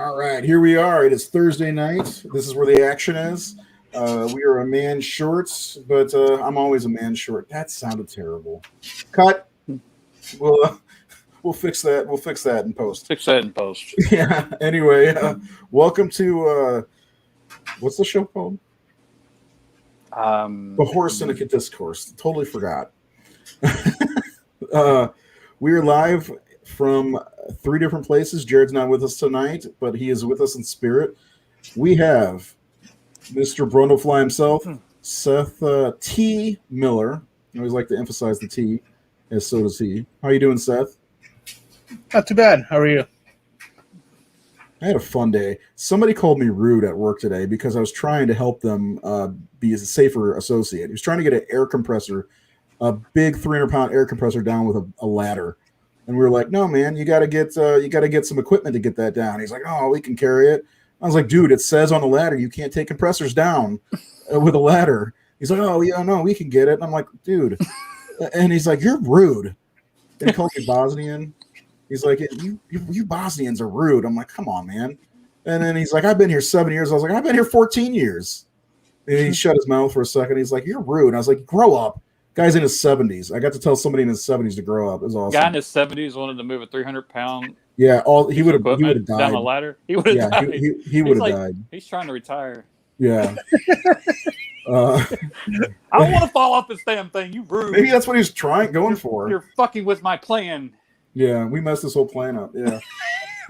All right, here we are. It is Thursday night. This is where the action is. We are a man shorts, but I'm always a man short. That sounded terrible. Cut. We'll fix that. We'll fix that in post. Fix that in post. Yeah. Anyway, welcome to what's the show called? The Horror Syndicate Discourse. Totally forgot. We are live from 3 different places. Jared's not with us tonight, but he is with us in spirit. We have Mr. Brundlefly himself, Seth T. Miller. I always like to emphasize the T, as so does he. How you doing, Seth? Not too bad. How are you? I had a fun day. Somebody called me rude at work today because I was trying to help them be a safer associate. He was trying to get an air compressor, a big 300-pound air compressor down with a ladder. And we were like, no, man, you got to get some equipment to get that down. He's like, oh, we can carry it. I was like, dude, it says on the ladder you can't take compressors down with a ladder. He's like, oh, yeah, no, we can get it. And I'm like, dude. And he's like, you're rude. And he called me Bosnian. He's like, you Bosnians are rude. I'm like, come on, man. And then he's like, I've been here 7 years. I was like, I've been here 14 years. And he shut his mouth for a second. He's like, you're rude. And I was like, grow up. Guy's in his 70s. I got to tell somebody in his 70s to grow up. It was awesome. Guy in his 70s wanted to move a 300-pound. Yeah, he would have died down the ladder. He would have died. He would have died. He's trying to retire. Yeah. I don't want to fall off this damn thing. You rude. Maybe that's what he was going for. You're fucking with my plan. Yeah, we messed this whole plan up. Yeah.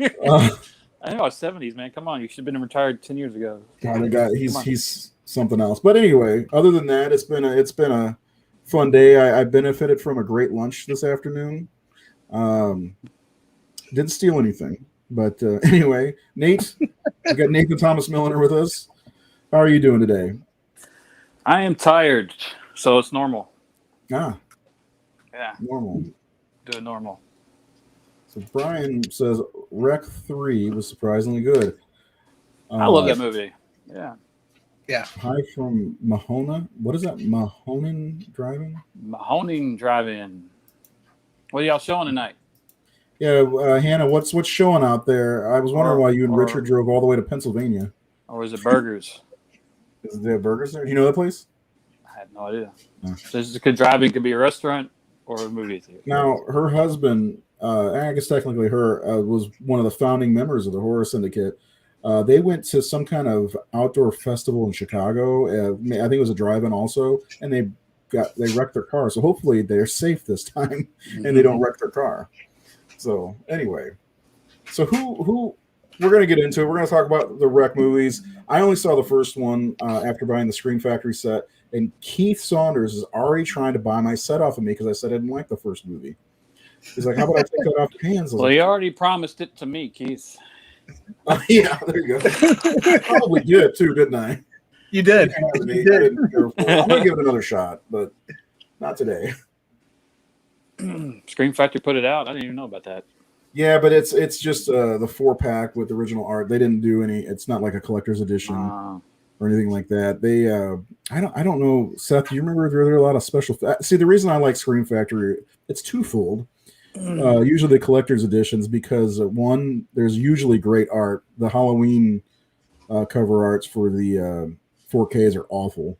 I know, 70s, man. Come on, you should have been retired 10 years ago. God, the guy, he's something else. But anyway, other than that, it's been a fun day. I benefited from a great lunch this afternoon. Didn't steal anything, but anyway, Nate, we got Nathan Thomas Milliner with us. How are you doing today? I am tired, so it's normal. Yeah, normal. Do it normal. So Brian says Rec 3 was surprisingly good. I love that movie. Yeah. Hi from Mahona. What is that? Mahoning Drive-In? Mahoning Drive-In. What are y'all showing tonight? Yeah, Hannah, what's showing out there? I was wondering why you and Richard drove all the way to Pennsylvania. Or is it burgers? Is there burgers there? Do you know that place? I had no idea. No. So drive-in could be a restaurant or a movie theater. Now, her husband, I guess technically her, was one of the founding members of the Horror Syndicate. They went to some kind of outdoor festival in Chicago. I think it was a drive-in also, and they wrecked their car. So hopefully they're safe this time and they don't wreck their car. So anyway, so who we're going to get into it. We're going to talk about the Wreck movies. I only saw the first one after buying the Scream Factory set, and Keith Saunders is already trying to buy my set off of me because I said I didn't like the first movie. He's like, how about I take that off your hands? Well, he already promised it to me, Keith. Yeah, there you go. Probably did too, didn't I? You did. I'm going to give it another shot, but not today. Scream Factory put it out. I didn't even know about that. Yeah, but it's just the 4-pack with the original art. They didn't do any. It's not like a collector's edition or anything like that. They I don't know, Seth. Do you remember there were a lot of special? See, the reason I like Scream Factory, it's twofold. Usually the collector's editions because one, there's usually great art. The Halloween cover arts for the 4Ks are awful.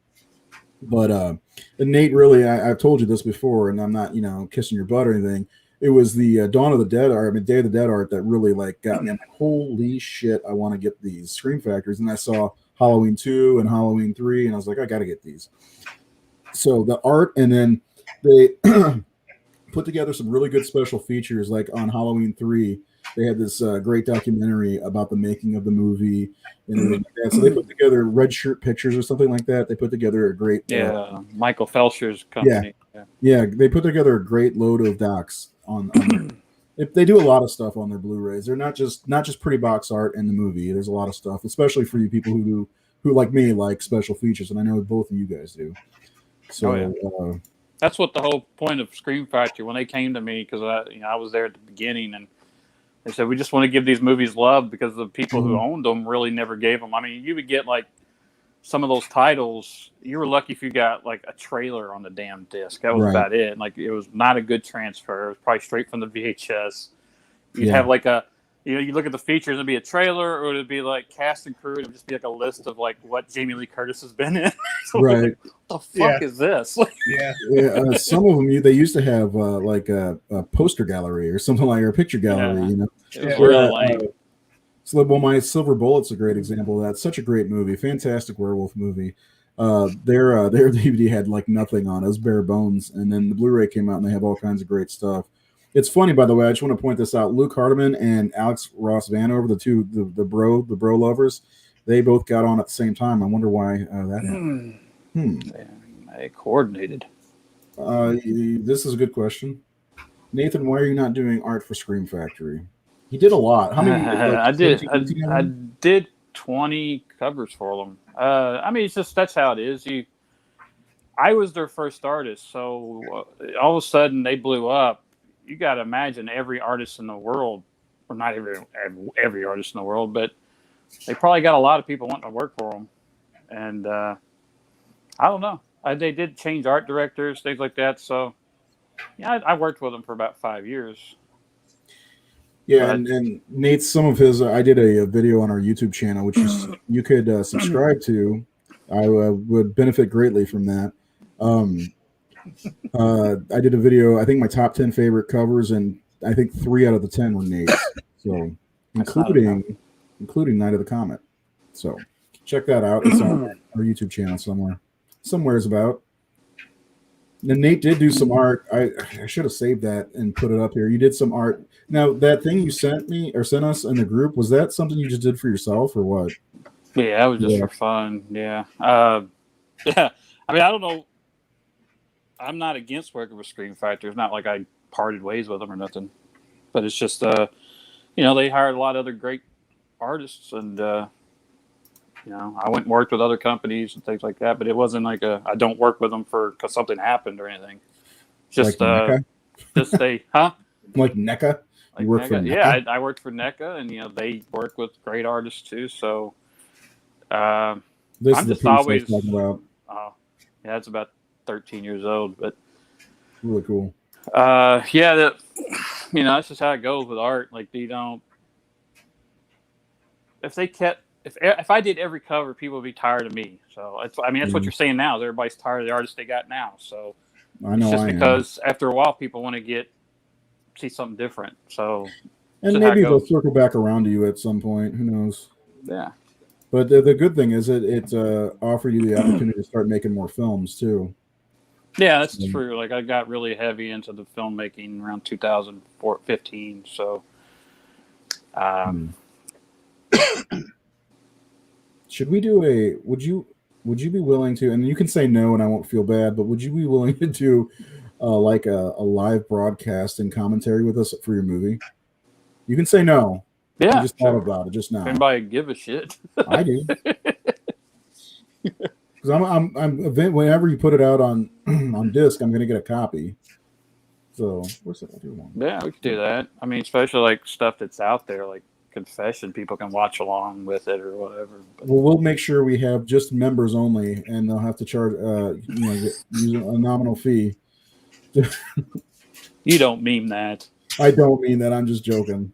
But and Nate, really, I've told you this before, and I'm not, kissing your butt or anything. It was the Dawn of the Dead art, Day of the Dead art that really got me. I'm like, holy shit, I want to get these Scream Factories. And I saw Halloween 2 and Halloween 3, and I was like, I got to get these. So the art, and then they put together some really good special features, like on Halloween 3. They had this great documentary about the making of the movie. And so they put together Red Shirt Pictures or something like that. They put together a great... Michael Felsher's company. Yeah, they put together a great load of docs on they do a lot of stuff on their Blu-rays. They're not just pretty box art in the movie. There's a lot of stuff, especially for you people who like me, like special features. And I know both of you guys do. So that's what the whole point of Scream Factory, when they came to me, because I was there at the beginning, and they said, we just want to give these movies love because the people who owned them really never gave them. I mean, you would get some of those titles. You were lucky if you got a trailer on the damn disc. That was about it. It was not a good transfer. It was probably straight from the VHS. You'd have a you look at the features, it'd be a trailer, or it'd be like cast and crew, and it'd just be like a list of like what Jamie Lee Curtis has been in. So Right. like, what the fuck is this? Yeah. Some of them they used to have like a poster gallery or something like, or a picture gallery. Yeah. You know, It was really lame. Well, my Silver Bullet's a great example of that. Such a great movie, fantastic werewolf movie. Their DVD had like nothing on it. It was bare bones, and then the Blu-ray came out, and they have all kinds of great stuff. It's funny, by the way. I just want to point this out. Luke Hardiman and Alex Ross Vanover, the bro lovers, they both got on at the same time. I wonder why that happened. They coordinated. This is a good question, Nathan. Why are you not doing art for Scream Factory? He did a lot. How many? Like, I did 20 covers for them. I mean, it's just that's how it is. I was their first artist, so all of a sudden they blew up. You got to imagine every artist in the world, or not every artist in the world, but they probably got a lot of people wanting to work for them. And I don't know. They did change art directors, things like that. So yeah, I worked with them for about 5 years. Yeah, and Nate, some of his, I did a video on our YouTube channel, which you could subscribe to. I would benefit greatly from that. I did a video, I think my top 10 favorite covers, and I think 3 out of the 10 were Nate's. So, including Night of the Comet. So, check that out. It's on our YouTube channel somewhere's about. And Nate did do some art. I should have saved that and put it up here. You did some art. Now, that thing you sent us in the group, was that something you just did for yourself or what? Yeah, it was just for fun. Yeah. Yeah. I mean, I don't know. I'm not against working with Scream Factory. It's not like I parted ways with them or nothing. But it's just, they hired a lot of other great artists. And, I went and worked with other companies and things like that. But it wasn't like I don't work with them because something happened or anything. Just, like just huh? Like NECA? Like work for NECA? Yeah, I worked for NECA, and they work with great artists too. So this I'm is just the always talking about. Yeah, it's about 13 years old, but really cool. Yeah, that's just how it goes with art. Like if I did every cover, people would be tired of me. So that's what you're saying now. Everybody's tired of the artists they got now. So I know, it's just because after a while, people want to see something different. So and maybe they'll circle back around to you at some point. Who knows? Yeah. But the good thing is it offered you the opportunity to start making more films too. Yeah, that's true. Like I got really heavy into the filmmaking around 2015. So, should we do would you be willing to, and you can say no and I won't feel bad, but would you be willing to do like a live broadcast and commentary with us for your movie? You can say no. Yeah. I just thought about it just now. Anybody give a shit? I do. Because I'm whenever you put it out on disc, I'm gonna get a copy. So what's that? Yeah, we could do that. I mean, especially like stuff that's out there, like Confession, people can watch along with it or whatever. But. Well, we'll make sure we have just members only, and they'll have to charge use a nominal fee. You don't mean that. I don't mean that. I'm just joking.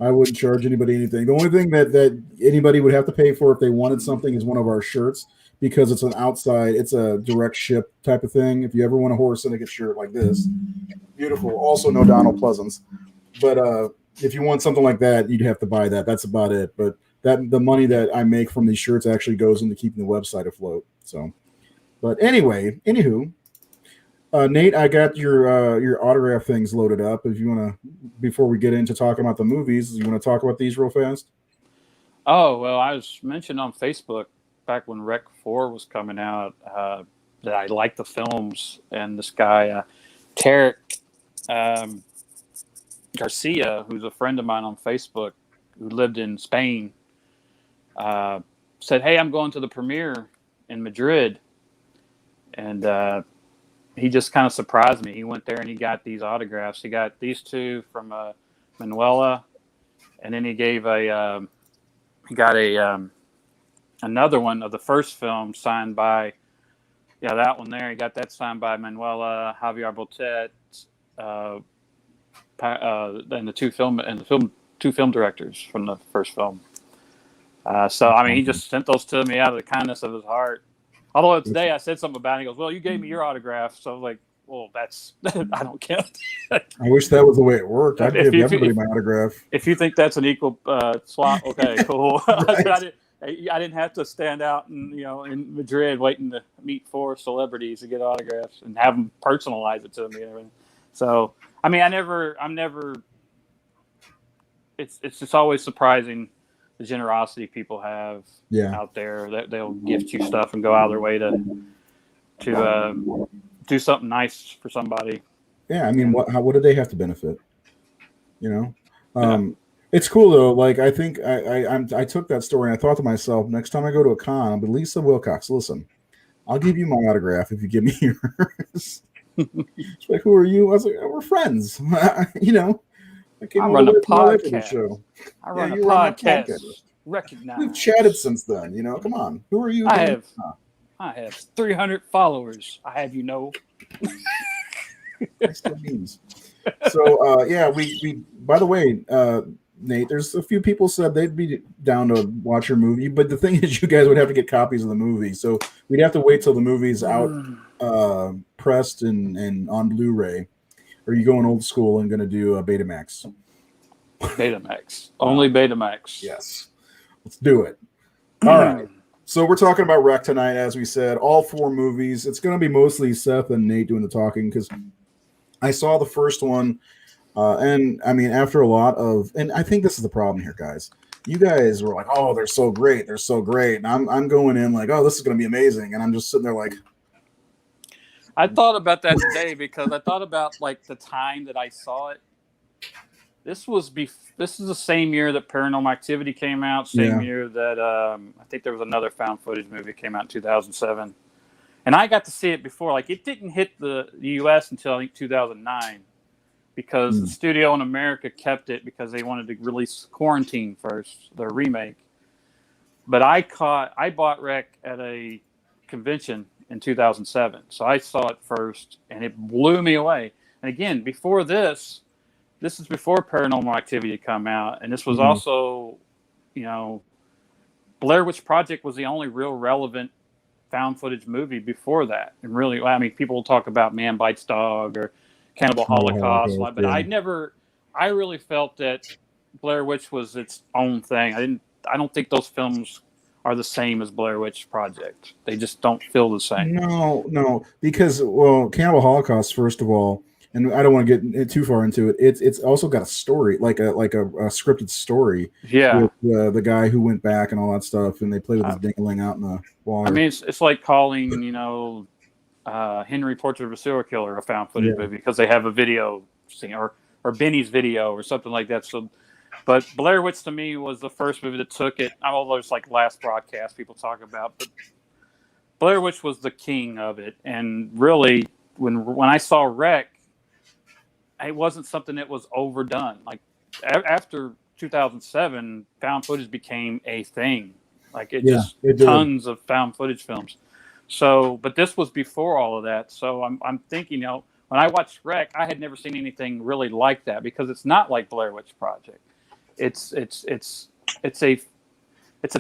I wouldn't charge anybody anything. The only thing that anybody would have to pay for if they wanted something is one of our shirts, because it's it's a direct ship type of thing. If you ever want a Horror Syndicate shirt like this, beautiful. Also, no Donald Pleasance. But if you want something like that, you'd have to buy that. That's about it. But the money that I make from these shirts actually goes into keeping the website afloat. So, but anyway, anywho. Nate, I got your autograph things loaded up. If you want to, before we get into talking about the movies, you want to talk about these real fast? Oh, well, I was mentioned on Facebook back when Rec 4 was coming out that I liked the films, and this guy, Tarek Garcia, who's a friend of mine on Facebook, who lived in Spain, said, "Hey, I'm going to the premiere in Madrid," and he just kind of surprised me. He went there and he got these autographs. He got these two from Manuela, and then he got another one of the first film signed by, that one there. He got that signed by Manuela, Javier Botet, and the film two film directors from the first film. So I mean, he just sent those to me out of the kindness of his heart. Although today I said something about it, he goes, "Well, you gave me your autograph," so I was like, "Well, that's I don't count." I wish that was the way it worked. I'd give everybody my autograph. If you think that's an equal swap, okay, cool. Right. I didn't have to stand out in Madrid waiting to meet 4 celebrities to get autographs and have them personalize it to me and everything. So I mean, I'm never. It's just always surprising the generosity people have out there, that they'll gift you stuff and go out of their way to do something nice for somebody. Yeah, I mean, what did they have to benefit? It's cool though. Like, I think I took that story and I thought to myself, next time I go to a con, I'll be Lisa Wilcox. Listen, I'll give you my autograph if you give me yours. She's like, who are you? I was like, we're friends. I run a podcast. I run a podcast. Recognize. We've chatted since then. Come on. Who are you? I have 300 followers. I have Still means. So we by the way, Nate, there's a few people said they'd be down to watch your movie, but the thing is, you guys would have to get copies of the movie, so we'd have to wait till the movie's out, pressed and on Blu-ray. Or are you going old school and going to do a Betamax? Betamax. Only Betamax. Yes. Let's do it. All right. So we're talking about Rec tonight, as we said. All 4 movies. It's going to be mostly Seth and Nate doing the talking because I saw the first one. And I mean, after a lot of, and I think this is the problem here, guys. You guys were like, "Oh, they're so great, they're so great," and I'm going in like, "Oh, this is going to be amazing," and I'm just sitting there like. I thought about that today because I thought about like the time that I saw it. This is the same year that Paranormal Activity came out. Same year that I think there was another found footage movie that came out in 2007, and I got to see it before. Like, it didn't hit the U.S. until I think 2009. Because the studio in America kept it because they wanted to release Quarantine first, the remake. But I bought Rec at a convention in 2007. So I saw it first, and it blew me away. And again, before this is before Paranormal Activity had come out. And this was also, Blair Witch Project was the only real relevant found footage movie before that. And really, I mean, people will talk about Man Bites Dog or Cannibal Holocaust, but I really felt that Blair Witch was its own thing. I don't think those films are the same as Blair Witch Project. They just don't feel the same. No, because Cannibal Holocaust, first of all, and I don't want to get too far into it. It's also got a story, like a scripted story. Yeah, with the guy who went back and all that stuff, and they played with his dingling out in the water. I mean, it's like calling Henry Portrait of a Serial Killer a found footage movie because they have a video scene or Benny's video or something like that. So, but Blair Witch to me was the first movie that took it. I know there's like Last Broadcast people talk about, but Blair Witch was the king of it. And really, when I saw Rec, it wasn't something that was overdone. Like after 2007, found footage became a thing. Like tons of found footage films. So, but this was before all of that. So I'm thinking, when I watched Rec, I had never seen anything really like that because it's not like Blair Witch Project. It's a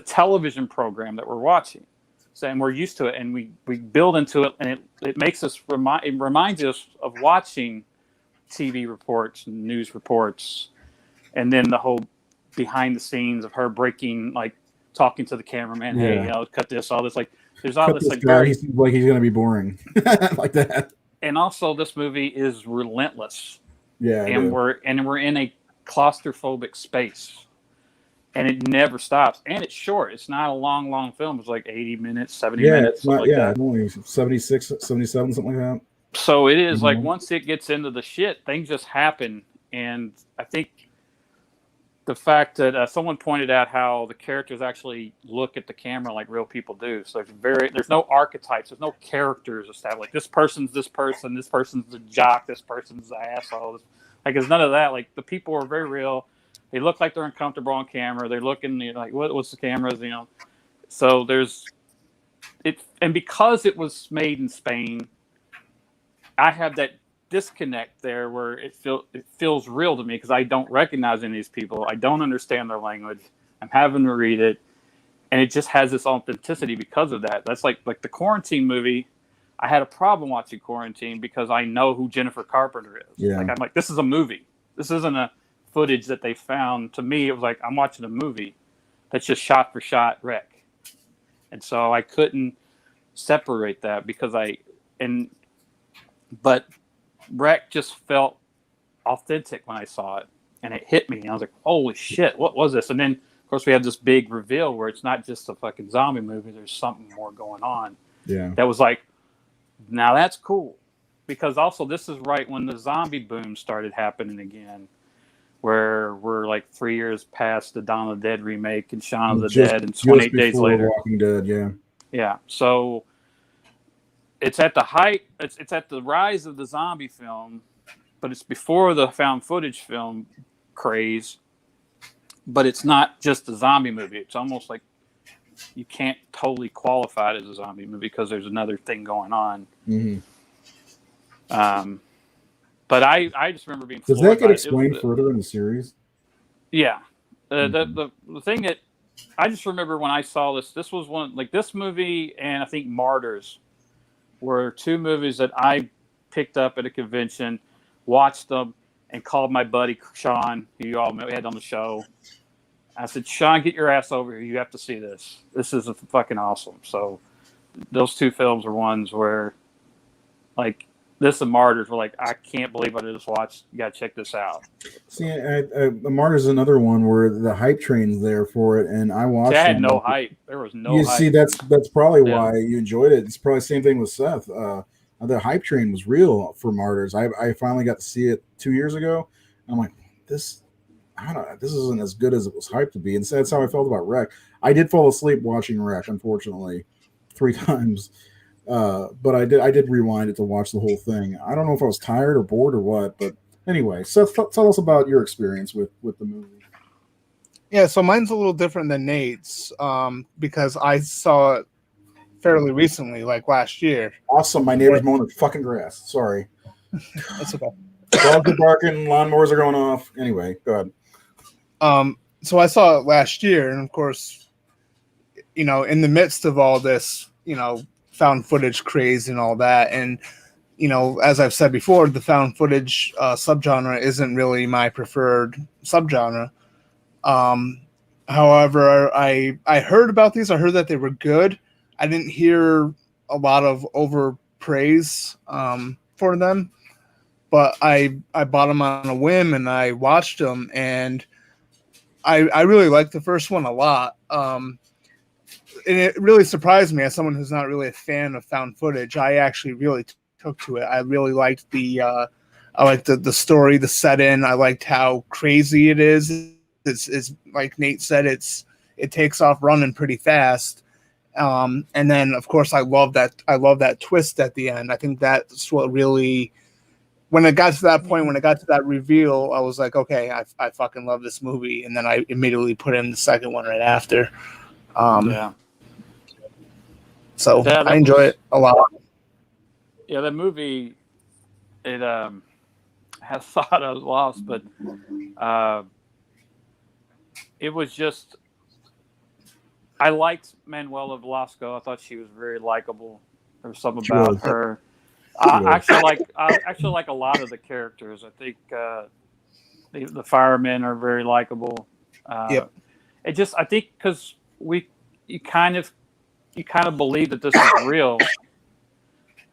television program that we're watching, and we're used to it, and we build into it, and it makes us it reminds us of watching TV reports and news reports, and then the whole behind the scenes of her breaking, like talking to the cameraman, hey, cut this, all this, like. There's all this like guy, he seems like he's going to be boring like that. And also, this movie is relentless. Yeah, and we're in a claustrophobic space, and it never stops. And it's short. It's not a long film. It's like 80 minutes, 70 minutes. It's not, only 76, 77, something like that. So it is like once it gets into the shit, things just happen. And I think the fact that someone pointed out how the characters actually look at the camera like real people do. So there's no archetypes. There's no characters established. Like this person's this person. This person's the jock. This person's the asshole. Like there's none of that. Like the people are very real. They look like they're uncomfortable on camera. They're looking like what's the cameras? So there's it, and because it was made in Spain, I have that disconnect there where it feels real to me because I don't recognize any of these people. I don't understand their language. I'm having to read it, and it just has this authenticity because of that. That's like the Quarantine movie. I had a problem watching Quarantine because I know who Jennifer Carpenter is. Yeah. Like I'm like, this is a movie. This isn't a footage that they found. To me, it was like I'm watching a movie that's just shot for shot wreck. And so I couldn't separate that because but Wreck just felt authentic when I saw it, and it hit me. And I was like, holy shit, what was this? And then, of course, we have this big reveal where it's not just a fucking zombie movie. There's something more going on. Yeah. That was like, now that's cool. Because also this is right when the zombie boom started happening again, where we're like 3 years past the Dawn of the Dead remake and Shaun of the Dead and 28 days later. Walking Dead, yeah. Yeah. So it's at the height, it's at the rise of the zombie film, but it's before the found footage film craze. But it's not just a zombie movie. It's almost like you can't totally qualify it as a zombie movie because there's another thing going on. Mm-hmm. But I just remember being. Does that get explained further in the series? Yeah, the thing that I just remember when I saw this. This was one like this movie, and I think Martyrs were two movies that I picked up at a convention, watched them, and called my buddy Sean, who you all had on the show. I said, Sean, get your ass over here. You have to see this. This is fucking awesome. So those two films are ones where, like, this and Martyrs were like, I can't believe I just watched. You got to check this out. See, Martyrs is another one where the hype train's there for it, and I watched it. They had no hype. There was no hype. You see, that's probably why you enjoyed it. It's probably the same thing with Seth. The hype train was real for Martyrs. I finally got to see it 2 years ago. I'm like, this isn't as good as it was hyped to be. And that's how I felt about Wreck. I did fall asleep watching Wreck, unfortunately, 3 times. But I did rewind it to watch the whole thing. I don't know if I was tired or bored or what, but anyway, Seth, tell us about your experience with the movie. Yeah, so mine's a little different than Nate's because I saw it fairly recently, like last year. Awesome. My neighbor's mowing the fucking grass. Sorry. That's okay. Dogs are barking, lawnmowers are going off. Anyway, go ahead. So I saw it last year, and of course, in the midst of all this, found footage craze and all that, and as I've said before, the found footage subgenre isn't really my preferred subgenre. However, I heard about these. I heard that they were good. I didn't hear a lot of over praise for them, but I bought them on a whim and I watched them, and I really liked the first one a lot. And it really surprised me as someone who's not really a fan of found footage. I actually really took to it. I really liked the story, the set-in. I liked how crazy it is. It's like Nate said, it takes off running pretty fast. And then of course I love that twist at the end. I think that's what really, when it got to that point, when it got to that reveal, I was like, okay, I fucking love this movie. And then I immediately put in the second one right after. Yeah. So I enjoy it a lot. Yeah, that movie, it has thought I was lost, but it was just, I liked Manuela Velasco. I thought she was very likable. There was something about her. I actually like a lot of the characters. I think the firemen are very likable. Yep. It just, I think, because you kind of believe that this is real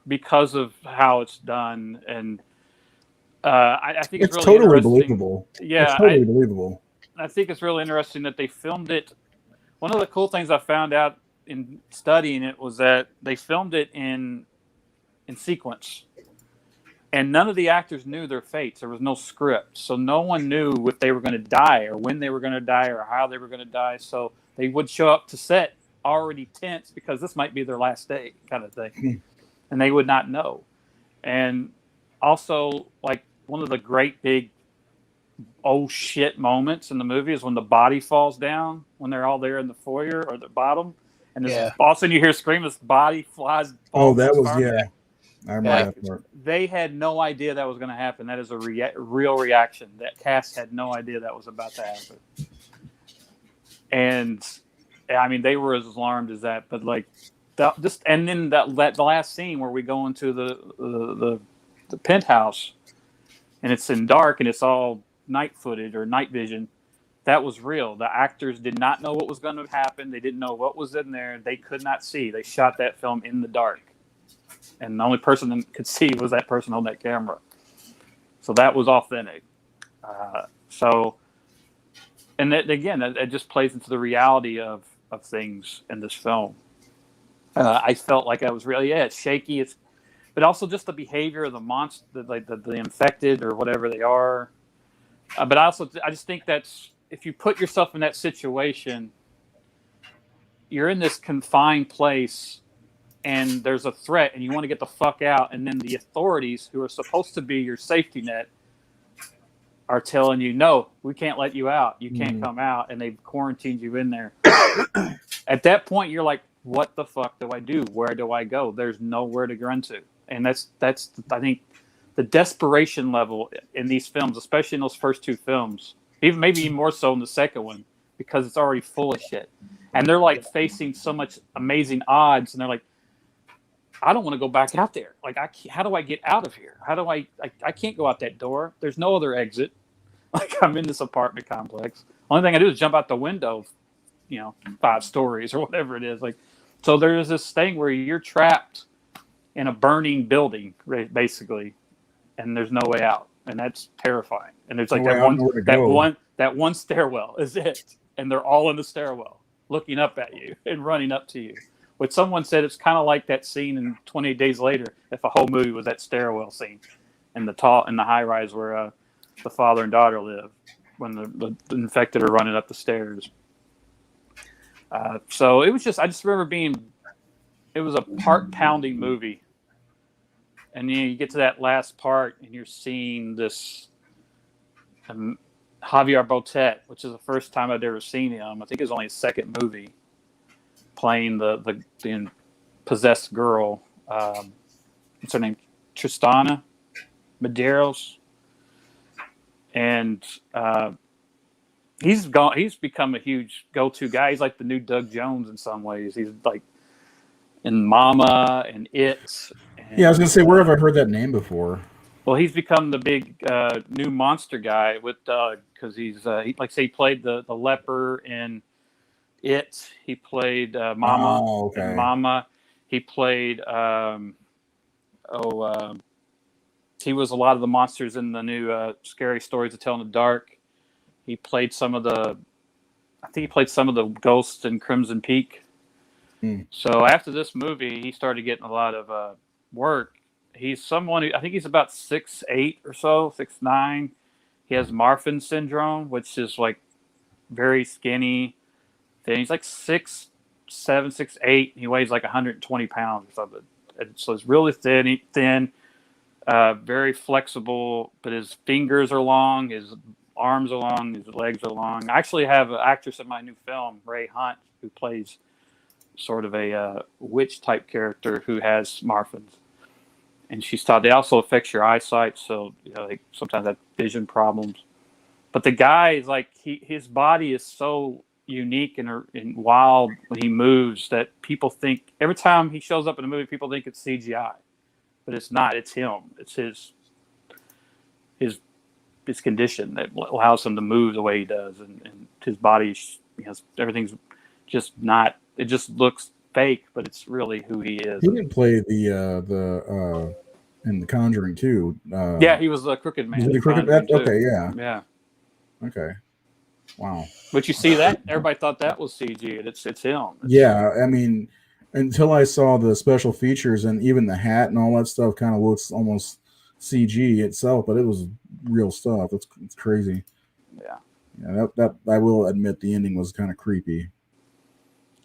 because of how it's done, and I think it's really totally believable. Yeah, it's totally believable. I think it's really interesting that they filmed it. One of the cool things I found out in studying it was that they filmed it in sequence, and none of the actors knew their fates. There was no script, so no one knew if they were going to die or when they were going to die or how they were going to die. So they would show up to set already tense because this might be their last day, kind of thing, and they would not know. And also, like, one of the great big oh shit moments in the movie is when the body falls down when they're all there in the foyer or the bottom, and all of a sudden you hear scream, this body flies. Oh, that was I remember that part. They had no idea that was going to happen. That is a real reaction. That cast had no idea that was about to happen. And I mean, they were as alarmed as that. But like, and then the last scene where we go into the penthouse, and it's in dark and it's all night footage or night vision. That was real. The actors did not know what was going to happen. They didn't know what was in there. They could not see. They shot that film in the dark. And the only person that could see was that person on that camera. So that was authentic. And that, again, it just plays into the reality of things in this film. I felt like I was really, it's shaky. But also just the behavior of the monster, like the infected or whatever they are. But I just think that's, if you put yourself in that situation, you're in this confined place and there's a threat and you want to get the fuck out. And then the authorities, who are supposed to be your safety net, are telling you, no, we can't let you out. You can't come out. And they've quarantined you in there. At that point, you're like, what the fuck do I do? Where do I go? There's nowhere to run to. And that's I think, the desperation level in these films, especially in those first two films, maybe even more so in the second one, because it's already full of shit. And they're like facing so much amazing odds, and they're like, I don't want to go back out there. Like, how do I get out of here? How do I can't go out that door. There's no other exit. Like, I'm in this apartment complex. Only thing I do is jump out the window, 5 stories or whatever it is. Like, so there's this thing where you're trapped in a burning building, basically, and there's no way out, and that's terrifying. And there's like that one stairwell is it, and they're all in the stairwell, looking up at you and running up to you. Which someone said it's kind of like that scene in 28 Days Later, if a whole movie was that stairwell scene, and the high rise where the father and daughter live, when the infected are running up the stairs. So it was just, I just remember it was a heart-pounding movie. And you get to that last part, and you're seeing this Javier Botet, which is the first time I'd ever seen him. I think it was only his second movie, playing the possessed girl. What's her name? Tristana Medeiros. And he's become a huge go-to guy. He's like the new Doug Jones in some ways. He's like in Mama and It. Yeah, I was gonna say, where have I heard that name before? Well, he's become the big new monster guy with Doug, because he played the leper in It. He played Mama. Oh, okay. In Mama. He played he was a lot of the monsters in the new Scary Stories to Tell in the Dark. He played some of the ghosts in Crimson Peak. So after this movie, he started getting a lot of work. He's someone who, I think he's about 6'8" or so, 6'9". He has Marfan syndrome, which is like very skinny. Then he's like 6'7", 6'8". He weighs like 120 pounds or something. And so he's really thin, very flexible, but his fingers are long, his arms are long, his legs are long. I actually have an actress in my new film, Ray Hunt, who plays sort of a witch type character who has Marfan's, and she's taught they also affects your eyesight, so like sometimes have vision problems. But the guy is like, his body is so unique and wild when he moves that people think, every time he shows up in a movie, people think it's CGI, but it's not. It's him. It's his condition that allows him to move the way he does, and his body, everything's just not. It just looks fake, but it's really who he is. He didn't play the in The Conjuring too. Yeah, he was the Crooked Man. The Crooked Man. Okay, yeah. Yeah. Okay. Wow. But you see that everybody thought that was CG, and it's him. Yeah, I mean, until I saw the special features and even the hat and all that stuff, kind of looks almost CG itself, but it was real stuff. It's crazy. Yeah. Yeah, that I will admit, the ending was kind of creepy.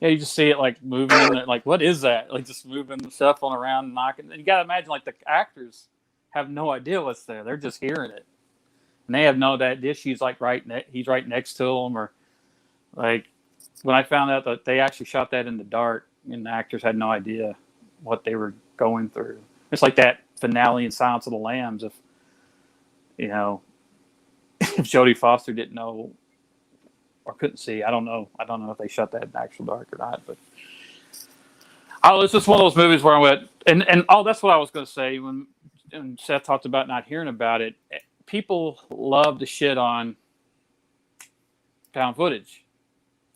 Yeah, you just see it like moving in there, like, what is that? Like just moving the stuff on around and knocking. And you gotta imagine, like, the actors have no idea what's there. They're just hearing it. And they have no that he's like he's right next to them, or like when I found out that they actually shot that in the dark and the actors had no idea what they were going through. It's like that finale in Silence of the Lambs. If if Jodie Foster didn't know or couldn't see, I don't know if they shot that in actual dark or not. But it's just one of those movies where I went and that's what I was going to say when Seth talked about not hearing about it. People love to shit on found footage,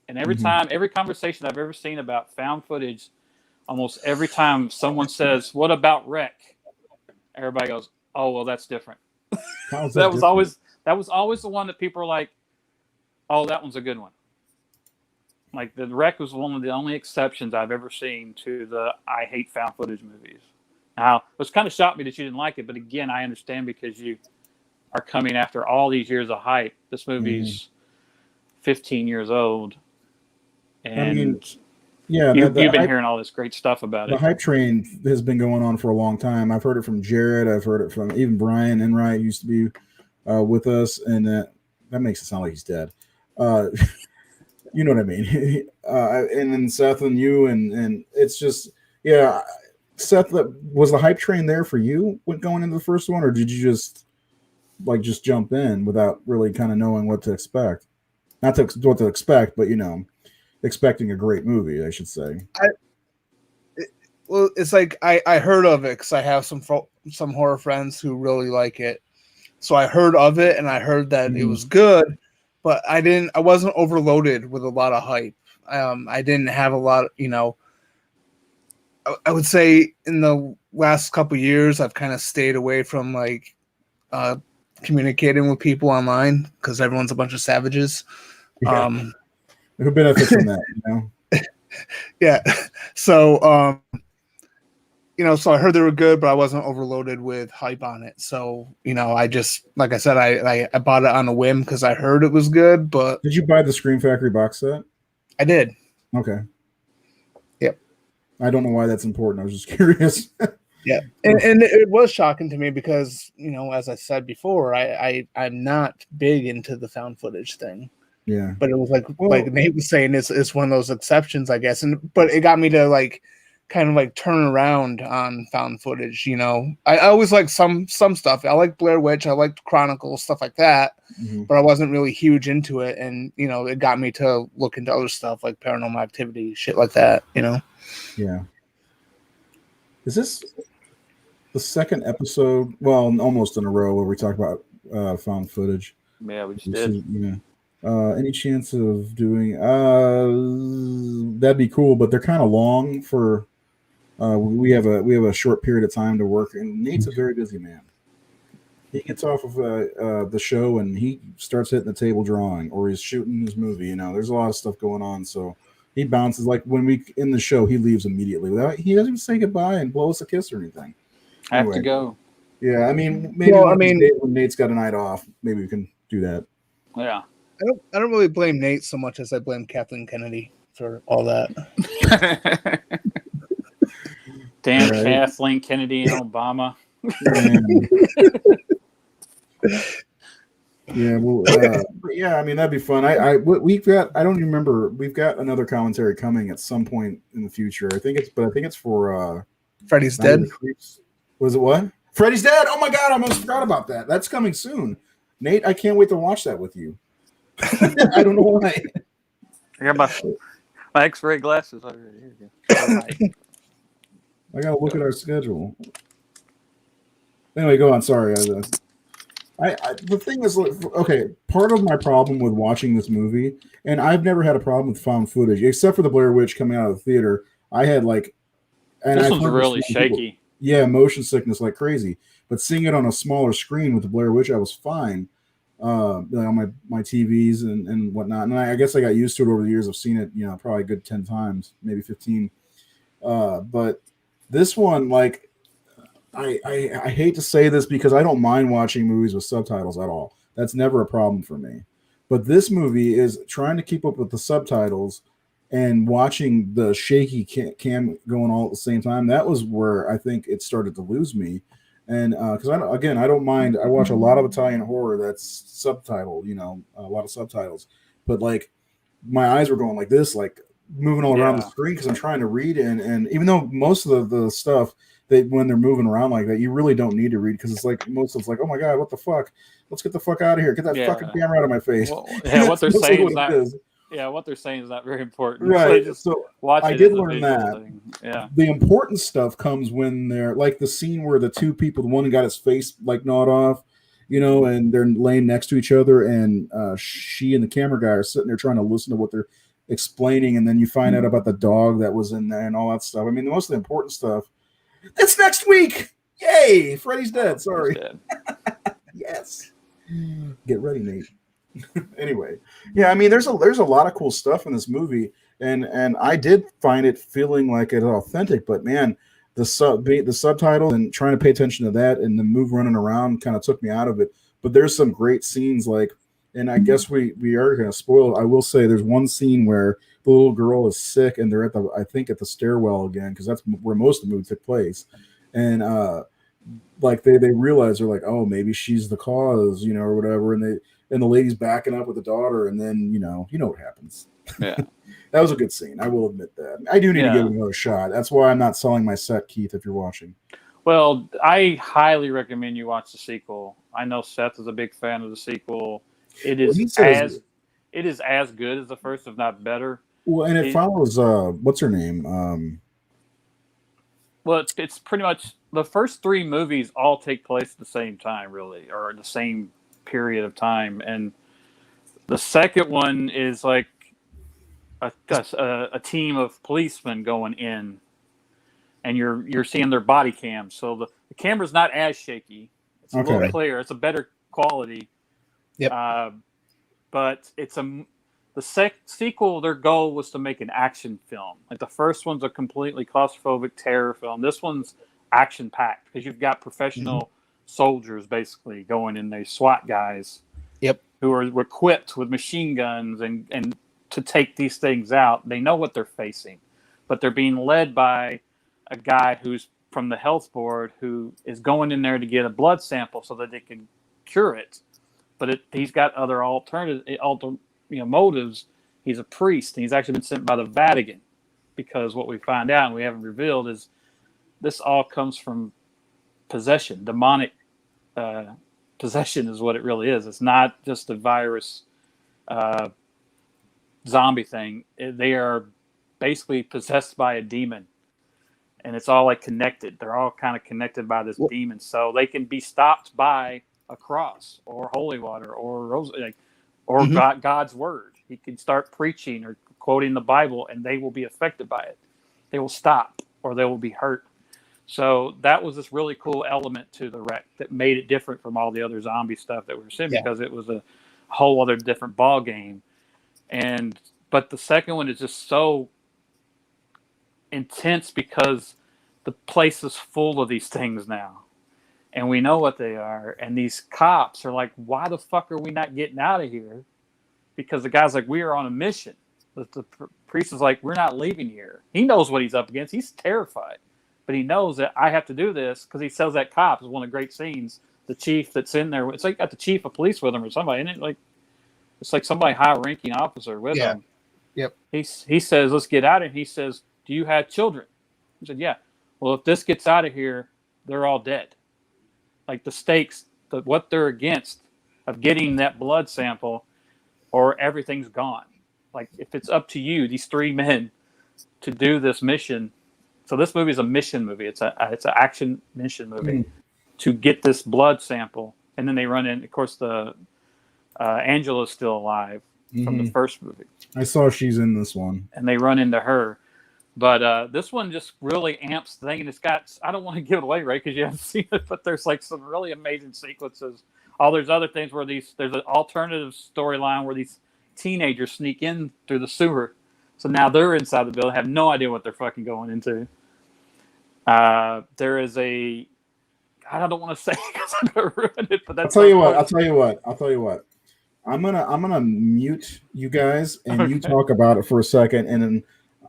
and every time, every conversation I've ever seen about found footage, almost every time someone says, "What about Wreck?" everybody goes, "Oh, well, that's different." That was always the one that people are like, "Oh, that one's a good one." Like the Wreck was one of the only exceptions I've ever seen to the I hate found footage movies. Now, it was kind of shocked me that you didn't like it, but again, I understand because you are coming after all these years of hype. This movie's 15 years old, and I mean, yeah, you've been hearing all this great stuff about it. The hype train has been going on for a long time. I've heard it from Jared. I've heard it from even Brian Enright used to be with us, and that makes it sound like he's dead. You know what I mean? And then Seth and you, and it's just, yeah. Seth, was the hype train there for you when going into the first one, or did you just jump in without really kind of knowing what to expect? Not what to expect, but expecting a great movie, I should say. Well, it's like I heard of it because I have some horror friends who really like it. So I heard of it and I heard that it was good, but I wasn't overloaded with a lot of hype. I didn't have a lot, I would say in the last couple of years, I've kind of stayed away from communicating with people online because everyone's a bunch of savages. Yeah. Who benefits from that, Yeah. So, so I heard they were good, but I wasn't overloaded with hype on it. So, I just, like I said, I bought it on a whim because I heard it was good. But did you buy the Scream Factory box set? I did. Okay. Yep. I don't know why that's important. I was just curious. Yeah, and it was shocking to me because, as I said before, I'm not big into the found footage thing. Yeah. But it was like Nate was saying, it's one of those exceptions, I guess. But it got me to kind of turn around on found footage. I always like some stuff. I like Blair Witch. I liked Chronicles, stuff like that. But I wasn't really huge into it. And, it got me to look into other stuff like Paranormal Activity, shit like that, Yeah. Is this the second episode? Well, almost in a row where we talk about found footage. Yeah, we just did. Any chance of doing that'd be cool, but they're kind of long for we have a short period of time to work, and Nate's a very busy man. He gets off of the show and he starts hitting the table drawing, or he's shooting his movie. There's a lot of stuff going on, so he bounces. Like when we in the show, he leaves immediately he doesn't even say goodbye and blow us a kiss or anything. I have to go. Yeah, I mean, maybe when Nate's got a night off, maybe we can do that. Yeah. I don't really blame Nate so much as I blame Kathleen Kennedy for all that. Damn, right. Kathleen Kennedy and Obama. Yeah, well, yeah. I mean, that'd be fun. We've got. I don't even remember. We've got another commentary coming at some point in the future. I think it's for Freddy's Dead. Was it what? Freddy's Dead. Oh my God, I almost forgot about that. That's coming soon. Nate, I can't wait to watch that with you. I don't know why. I got my X-ray glasses already. Here you go. I gotta look at our schedule. Anyway, go on. Sorry. The thing is, okay, part of my problem with watching this movie, and I've never had a problem with found footage, except for the Blair Witch coming out of the theater. I had and this one's really shaky. Motion sickness like crazy. But seeing it on a smaller screen with the Blair Witch, I was fine. On my TVs and whatnot, and I guess I got used to it over the years. I've seen it, probably a good 10 times, maybe 15. But this one, I hate to say this because I don't mind watching movies with subtitles at all. That's never a problem for me. But this movie is trying to keep up with the subtitles and watching the shaky cam going all at the same time. That was where I think it started to lose me. And because I don't mind. I watch a lot of Italian horror that's subtitled, a lot of subtitles. But my eyes were going like this, moving all around the screen because I'm trying to read, and even though most of the stuff when they're moving around like that, you really don't need to read because it's like most of it's like, oh my god, what the fuck? Let's get the fuck out of here! Get that fucking camera out of my face. Well, what they're saying is not. Yeah, what they're saying is not very important. Right. So watch I it did as a learn visual that. thing. Yeah. The important stuff comes when they're like the scene where the two people, the one got his face like gnawed off, and they're laying next to each other, and she and the camera guy are sitting there trying to listen to what they're explaining, and then you find out about the dog that was in there and all that stuff. I mean, most of the important stuff. It's next week. Yay! Freddy's dead. Sorry. Dead. Yes. Get ready, Nate. Anyway, yeah, I mean, there's a lot of cool stuff in this movie, and I did find it feeling like it's authentic. But man, the subtitles and trying to pay attention to that and the move running around kind of took me out of it. But there's some great scenes, like, and I guess we are going to spoil. I will say there's one scene where the little girl is sick and they're at the stairwell again because that's where most of the movie took place, and like they realize they're like, oh, maybe she's the cause, or whatever, and the lady's backing up with the daughter, and then you know what happens. Yeah. That was a good scene. I will admit that. I do need to give it another shot. That's why I'm not selling my set, Keith, if you're watching. Well, I highly recommend you watch the sequel. I know Seth is a big fan of the sequel. It is as good as the first, if not better. Well, and it follows what's her name? Well, it's pretty much the first three movies all take place at the same time, really, or the same period of time, and the second one is like a team of policemen going in, and you're seeing their body cams, so the camera's not as shaky. It's a little clear. It's a better quality. Yep. But it's the sequel. Their goal was to make an action film. Like the first one's a completely claustrophobic terror film. This one's action packed because you've got professional soldiers basically going in. They SWAT guys. Yep. Who are equipped with machine guns and to take these things out. They know what they're facing, but they're being led by a guy who's from the health board who is going in there to get a blood sample so that they can cure it. But he's got other motives. He's a priest, and he's actually been sent by the Vatican because what we find out and we haven't revealed is this all comes from possession. Demonic possession is what it really is. It's not just a virus zombie thing. They are basically possessed by a demon, and it's all like connected. They're all kind of connected by this demon, so they can be stopped by a cross or holy water or God's word. He can start preaching or quoting the Bible, and they will be affected by it. They will stop or they will be hurt. So that was this really cool element to the wreck that made it different from all the other zombie stuff that we were seeing because it was a whole other different ball game. But the second one is just so intense because the place is full of these things now. And we know what they are. And these cops are like, why the fuck are we not getting out of here? Because the guy's like, we are on a mission. The priest is like, we're not leaving here. He knows what he's up against. He's terrified. But he knows that I have to do this because he tells that cop, is one of the great scenes, the chief that's in there. It's like got the chief of police with him or somebody, isn't it? Like, it's like somebody high-ranking officer with him. Yep. He says, let's get out of here. He says, do you have children? He said, yeah. Well, if this gets out of here, they're all dead. Like the stakes, what they're against of getting that blood sample or everything's gone. Like if it's up to you, these three men, to do this mission. So this movie is a mission movie. It's an action mission movie to get this blood sample. And then they run in, of course, the Angela's still alive from the first movie. I saw she's in this one. And they run into her. But this one just really amps the thing, and it's got, I don't want to give it away, right, because you haven't seen it, but there's like some really amazing sequences. There's other things where there's an alternative storyline where these teenagers sneak in through the sewer. So now they're inside the building, have no idea what they're fucking going into. There is I don't want to say because I'm going to ruin it, but that's I'll tell you what. I'm gonna mute you guys, and you talk about it for a second, and then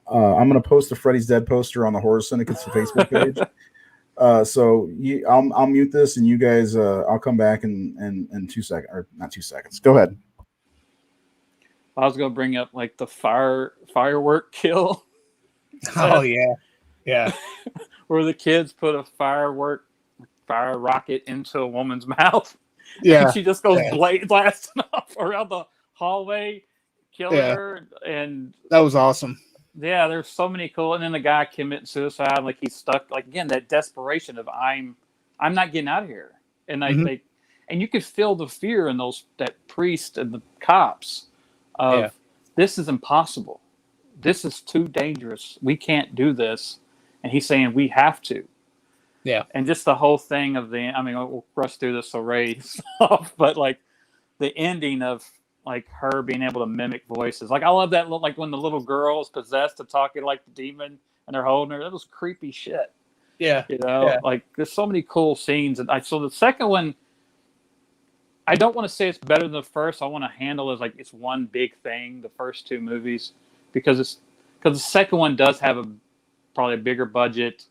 I'm going to post the Freddy's Dead poster on the Horror Syndicate's Facebook page. So I'll mute this, and you guys, I'll come back in 2 seconds, or not 2 seconds. Go ahead. I was gonna bring up like the firework kill. Oh yeah, yeah, Where the kids put a fire rocket into a woman's mouth, yeah, and she just goes yeah. blasting off around the hallway, killing Yeah. her. And That was awesome. yeah, there's so many cool. And then the guy committing suicide, like he's stuck. Like again, that desperation of I'm not getting out of here. And Mhm. and you could feel the fear in that priest and the cops of Yeah. this is impossible. This is too dangerous. We can't do this. And he's saying we have to. Yeah. And just the whole thing of I mean, we'll rush through this so Ray stuff, but like the ending of like her being able to mimic voices. Like I love that, like when the little girl is possessed to talking like the demon and they're holding her. That was creepy shit. Yeah. You know, Yeah. like there's so many cool scenes. And so the second one, I don't want to say it's better than the first. I want to handle it as like it's one big thing, the first two movies, because the second one does have probably a bigger budget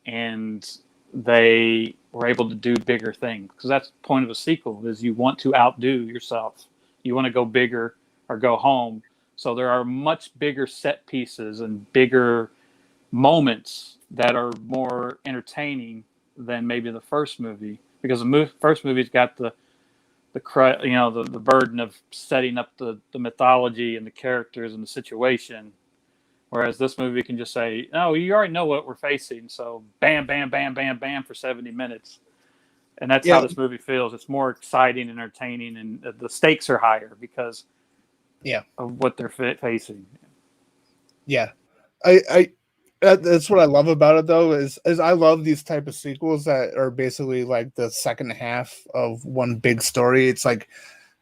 and they were able to do bigger things, because that's the point of a sequel is you want to outdo yourself. You want to go bigger or go home. So there are much bigger set pieces and bigger moments that are more entertaining than maybe the first movie, because the first movie's got the burden of setting up the mythology and the characters and the situation. Whereas this movie can just say, "Oh, you already know what we're facing, so bam, bam, bam, bam, bam for 70 minutes." And that's how this movie feels. It's more exciting and entertaining, and the stakes are higher because of what they're facing. Yeah. I that's what I love about it though, is I love these type of sequels that are basically like the second half of one big story. It's like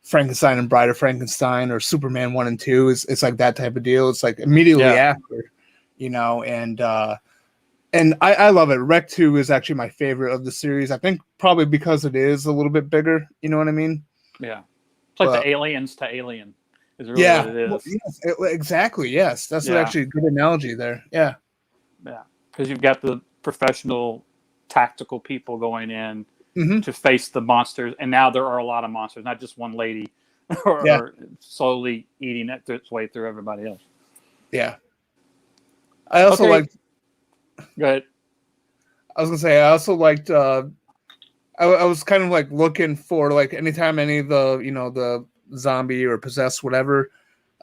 Frankenstein and Bride of Frankenstein or Superman 1 and 2. It's like that type of deal. It's like immediately after, you know, and I love it. Rec 2 is actually my favorite of the series. I think probably because it is a little bit bigger, you know what I mean? Yeah. It's like the Aliens to Alien is really what it is. Well, yes, exactly. Yes. That's actually a good analogy there. Yeah. Yeah. Because you've got the professional tactical people going in to face the monsters, and now there are a lot of monsters, not just one lady or slowly eating its way through everybody else. Yeah. I also liked. Go ahead. I was gonna say I also liked. I was kind of like looking for like anytime any of the the zombie or possessed whatever.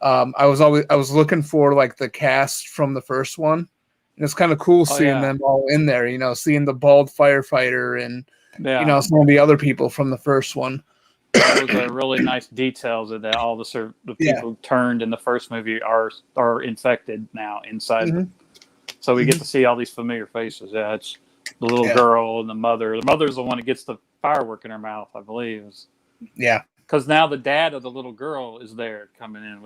I was looking for like the cast from the first one, and it's kind of cool seeing them all in there. You know, seeing the bald firefighter and some of the other people from the first one. Those are really nice details of that. All the people who turned in the first movie are infected now inside. So we get to see all these familiar faces. Yeah, it's the little girl and the mother. The mother's the one that gets the firework in her mouth, I believe. Yeah. Because now the dad of the little girl is there coming in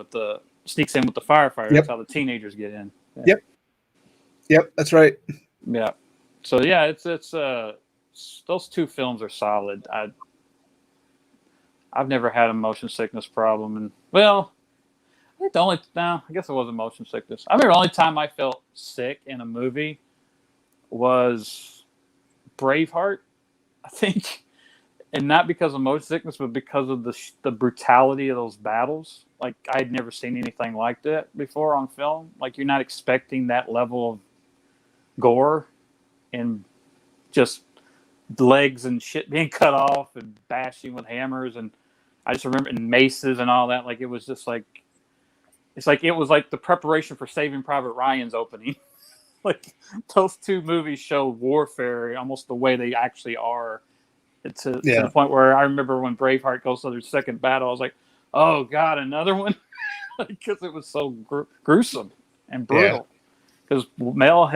sneaks in with the firefighter. That's how the teenagers get in. Yeah. Yep, that's right. Yeah. So yeah, it's those two films are solid. I've never had a motion sickness problem, and well, I think I guess it wasn't motion sickness. I remember the only time I felt sick in a movie was Braveheart, I think, and not because of motion sickness, but because of the brutality of those battles. Like I'd never seen anything like that before on film. Like you're not expecting that level of gore and just legs and shit being cut off and bashing with hammers, and I just remember in maces and all that. Like it was just like it was like the preparation for Saving Private Ryan's opening. Like those two movies show warfare almost the way they actually are. To the point where I remember when Braveheart goes to their second battle, I was like, "Oh God, another one!" Because it was so gruesome and brutal. Because Mel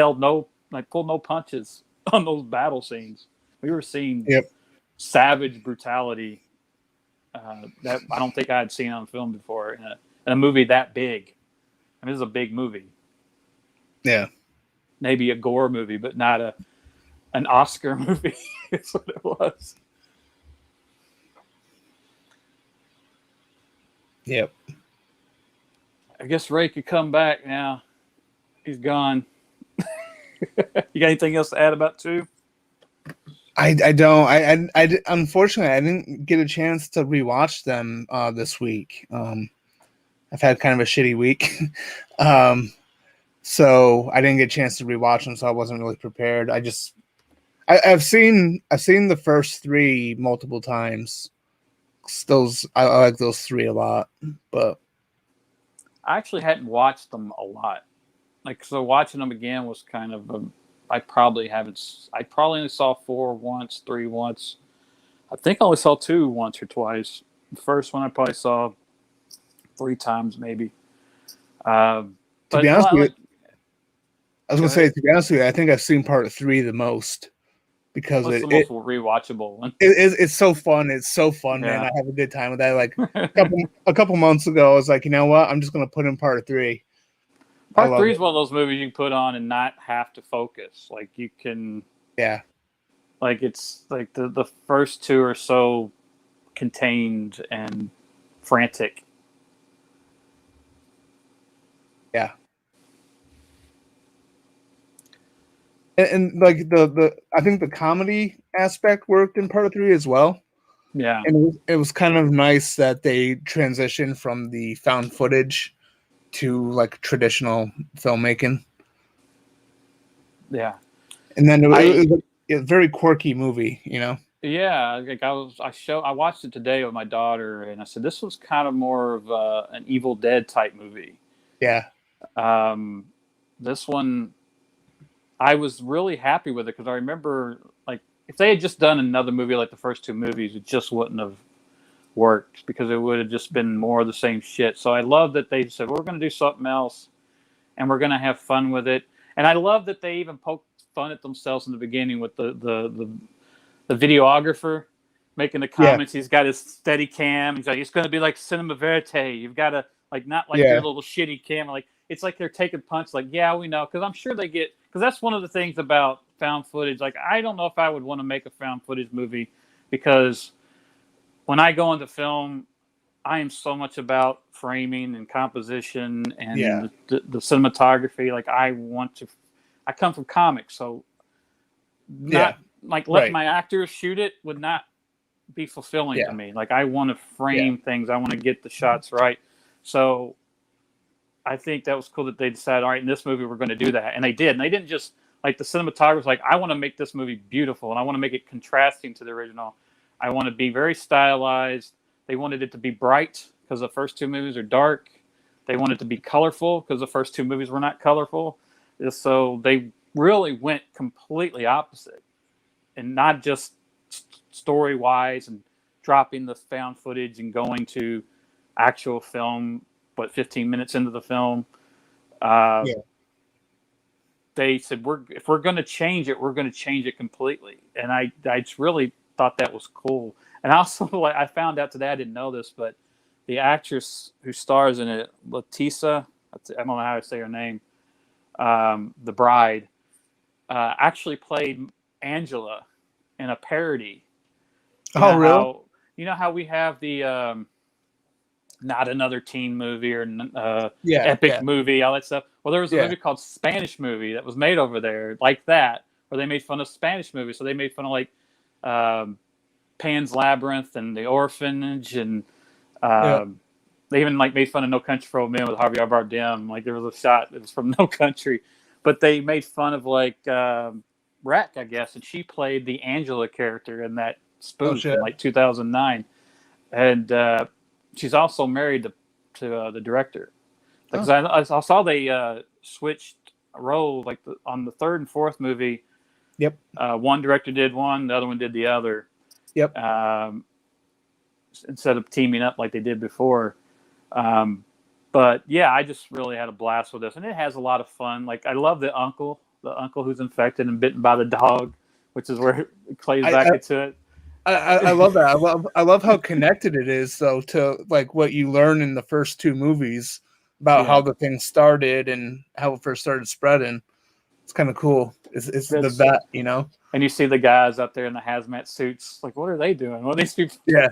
pulled no punches on those battle scenes. We were seeing savage brutality that I don't think I had seen on film before in a movie that big. I mean, this is a big movie. Yeah. Maybe a gore movie, but not an Oscar movie. That's what it was. Yep. I guess Ray could come back now. He's gone. You got anything else to add about 2? I don't. I unfortunately I didn't get a chance to rewatch them this week. I I've had kind of a shitty week. So I didn't get a chance to rewatch them, so I wasn't really prepared. I've seen the first three multiple times. Those I like those three a lot, but I actually hadn't watched them a lot. Like, so watching them again was kind of I probably only saw 4 once, 3 once. I think I only saw 2 once or twice. The first one I probably saw 3 times maybe. to be honest with you, I was gonna say, to be honest with you, I think I've seen part 3 the most because it's the most rewatchable one. It's so fun. It's so fun, man. I have a good time with that. Like a couple months ago, I was like, you know what? I'm just gonna put in part 3. Part 3 is one of those movies you can put on and not have to focus. Like you can, like it's like the first 2 are so contained and frantic. Yeah. And like the I think the comedy aspect worked in part 3 as well. Yeah. And it was kind of nice that they transitioned from the found footage to like traditional filmmaking. Yeah. And then it was a very quirky movie, you know? Yeah, like I watched it today with my daughter, and I said this was kind of more of an Evil Dead type movie. Yeah. This one, I was really happy with it because I remember, like, if they had just done another movie like the first 2 movies, it just wouldn't have worked because it would have just been more of the same shit. So I love that they said we're going to do something else, and we're going to have fun with it. And I love that they even poked fun at themselves in the beginning with the videographer making the comments. He's got his steady cam. He's like, it's going to be like cinema verite. You've got to not like your little shitty camera. Like it's like they're taking punch. Like, yeah, we know, because I'm sure they get, because that's one of the things about found footage. Like, I don't know if I would want to make a found footage movie because when I go into film, I am so much about framing and composition and the cinematography. Like I come from comics, so letting my actors shoot it would not be fulfilling to me. Like I want to frame things. I want to get the shots right. So I think that was cool that they decided, all right, in this movie, we're going to do that. And they did. And they didn't just, like, the cinematographer's like, I want to make this movie beautiful and I want to make it contrasting to the original. I want to be very stylized. They wanted it to be bright because the first 2 movies are dark. They wanted it to be colorful because the first 2 movies were not colorful. So they really went completely opposite, and not just story-wise and dropping the found footage and going to actual film, but 15 minutes into the film. They said, if we're going to change it, we're going to change it completely. And I just really thought that was cool. And also, I found out today, I didn't know this, but the actress who stars in it, Letisa, I don't know how to say her name, the bride, actually played Angela in a parody. Really? You know how we have the not another teen movie or epic movie, all that stuff. Well, there was a movie called Spanish Movie that was made over there like that, where they made fun of Spanish movies. So they made fun of like Pan's Labyrinth and The Orphanage, and they even like made fun of No Country for Old Men with Javier Bardem. Like there was a shot that was from No Country, but they made fun of like Wreck, I guess, and she played the Angela character in that spoof in like 2009, and she's also married to the director. Because I saw they switched roles like on the 3rd and 4th movie. Yep. One director did one, the other one did the other. Yep. Instead of teaming up like they did before. But yeah, I just really had a blast with this, and it has a lot of fun. Like I love the uncle who's infected and bitten by the dog, which is where it plays back into it. I love that. I love how connected it is, though, to like what you learn in the first 2 movies about how the thing started and how it first started spreading. It's kind of cool. It's the vet, you know. And you see the guys out there in the hazmat suits. Like, what are they doing? What are these people? Yeah.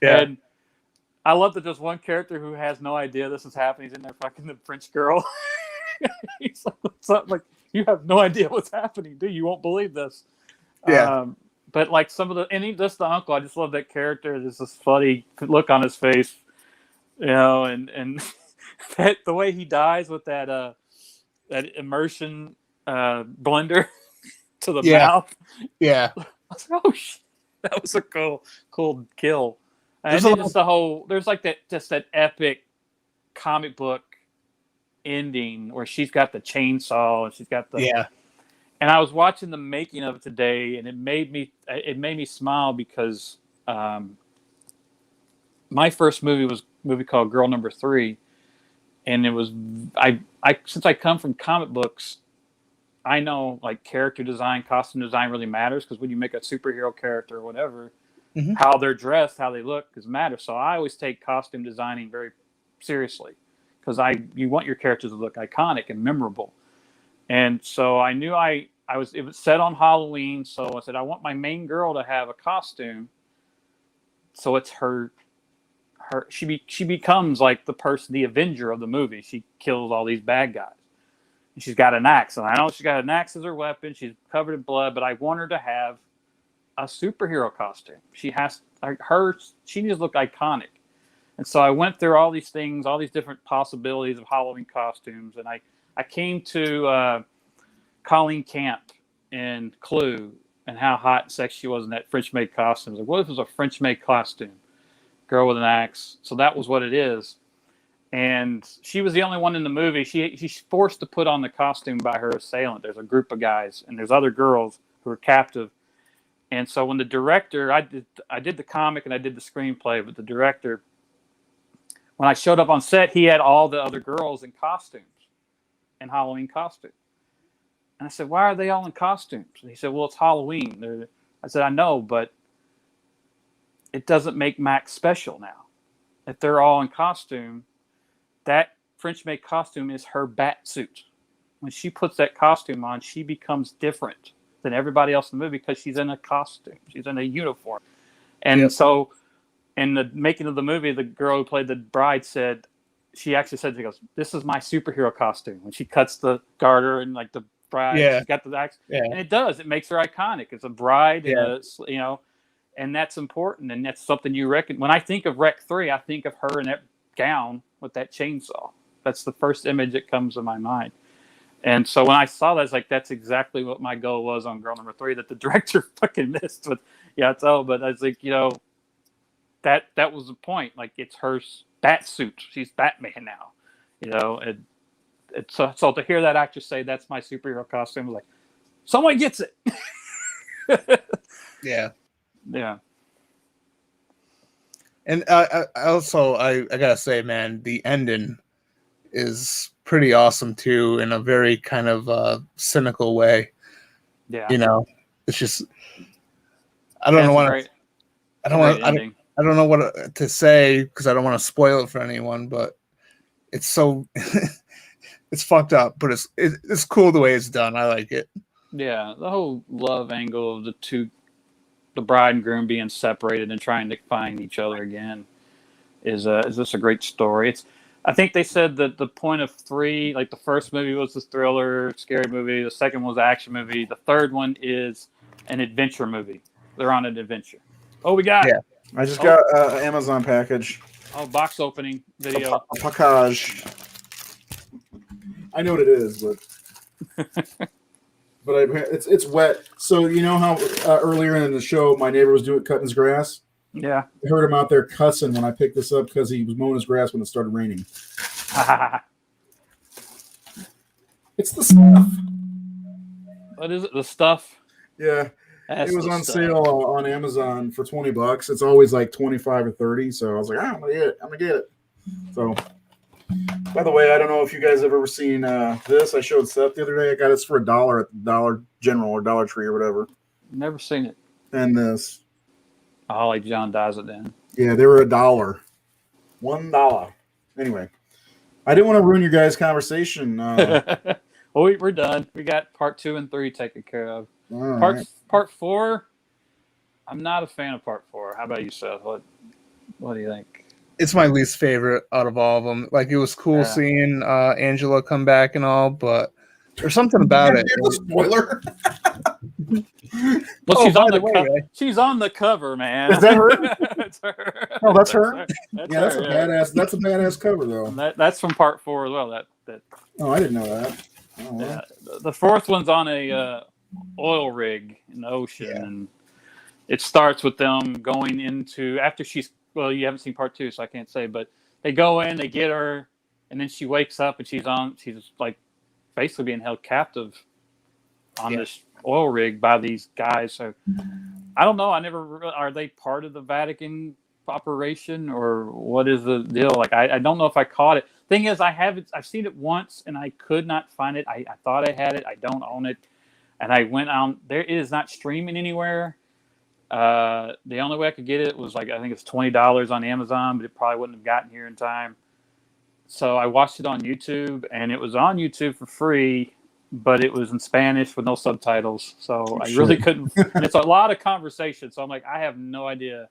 And I love that there's one character who has no idea this is happening. He's in there fucking the French girl. He's like, what's up? Like, you have no idea what's happening, dude. You won't believe this. Yeah. But like some of just the uncle, I just love that character. There's this funny look on his face, you know, and the way he dies with that immersion blender to the mouth. Yeah. I was like, oh shit, that was a cool kill. And There's then just there's like that epic comic book ending where she's got the chainsaw and she's got the And I was watching the making of it today, and it made me smile because my first movie was a movie called Girl Number 3, and it was I since I come from comic books, I know like character design, costume design really matters, because when you make a superhero character or whatever, how they're dressed, how they look, matters. So I always take costume designing very seriously, because you want your characters to look iconic and memorable. And so I knew it was set on Halloween, so I said I want my main girl to have a costume. So it's she becomes like the Avenger of the movie. She kills all these bad guys. And she's got an axe, and I know she's got an axe as her weapon. She's covered in blood, but I want her to have a superhero costume. She needs to look iconic. And so I went through all these things, all these different possibilities of Halloween costumes, and I came to Colleen Camp in Clue and how hot and sexy she was in that French-made costume. Like, what if it was a French-made costume? Girl with an axe. So that was what it is. And she was the only one in the movie. She's forced to put on the costume by her assailant. There's a group of guys, and there's other girls who are captive. And so when the director, I did the comic and I did the screenplay, but the director, when I showed up on set, he had all the other girls in costumes. In Halloween costume. And I said, why are they all in costumes? And he said, well, it's Halloween. I said, I know, but it doesn't make Max special now. If they're all in costume, that French-made costume is her bat suit. When she puts that costume on, she becomes different than everybody else in the movie because she's in a costume. She's in a uniform. And so in the making of the movie, the girl who played the bride she actually said, she goes, this is my superhero costume. When she cuts the garter and like the bride, she's got the axe. Yeah. And it does. It makes her iconic. It's a bride, and and that's important. And that's something you reckon. When I think of Rec 3, I think of her in that gown with that chainsaw. That's the first image that comes to my mind. And so when I saw that, I was like, that's exactly what my goal was on Girl Number 3, that the director fucking missed with. But I was like, that was the point. Like, it's her bat suit. She's Batman now, and so to hear that actress say that's my superhero costume, I was like, someone gets it. yeah. And I gotta say, man, the ending is pretty awesome too, in a very kind of cynical way. Yeah, it's just I don't know what to say, because I don't want to spoil it for anyone, but it's so it's fucked up, but it's cool the way it's done. I like it. Yeah, the whole love angle of the bride and groom being separated and trying to find each other again is just a great story. I think they said that the point of 3, like the first movie was the thriller, scary movie. The second one was the action movie. The third one is an adventure movie. They're on an adventure. Oh, we got. Yeah. I just got an Amazon package. Oh, box opening video. A package. I know what it is, but it's wet. So you know how earlier in the show my neighbor was cutting his grass? Yeah. I heard him out there cussing when I picked this up because he was mowing his grass when it started raining. It's the stuff. What is it? The stuff? Yeah. It was on sale on Amazon for $20. It's always like 25 or 30. So I was like, I'm gonna get it. So, by the way, I don't know if you guys have ever seen this. I showed Seth the other day. I got this for $1 at the Dollar General or Dollar Tree or whatever. Never seen it. And this. Oh, like John does it then. Yeah, they were $1. $1. Anyway, I didn't want to ruin your guys' conversation. Well, we're done. We got part 2 and 3 taken care of. Part 4, I'm not a fan of part 4. How about you, Seth? What do you think? It's my least favorite out of all of them. Like, it was cool seeing Angela come back and all, but there's something about it. Spoiler. Well, Oh, she's by on the the way, cover. Ray. She's on the cover, man. Is that her? It's her. Oh, that's her. That's Yeah, that's her, a badass. That's a badass cover, though. And that's from part 4 as well. That Oh, I didn't know that. Oh, well. yeah. The fourth one's on a oil rig in the ocean, Yeah. and it starts with them going into after she's. Well, you haven't seen part 2, so I can't say. But they go in, they get her, and then she wakes up and she's like basically being held captive on this oil rig by these guys. So I don't know. Are they part of the Vatican operation or what is the deal? Like, I don't know if I caught it. Thing is, I've seen it once and I could not find it. I thought I had it. I don't own it. And I went on, it is not streaming anywhere. The only way I could get it was I think it's $20 on Amazon, but it probably wouldn't have gotten here in time. So I watched it on YouTube, and it was on YouTube for free, but it was in Spanish with no subtitles. So I really couldn't. And it's a lot of conversation. So I'm like, I have no idea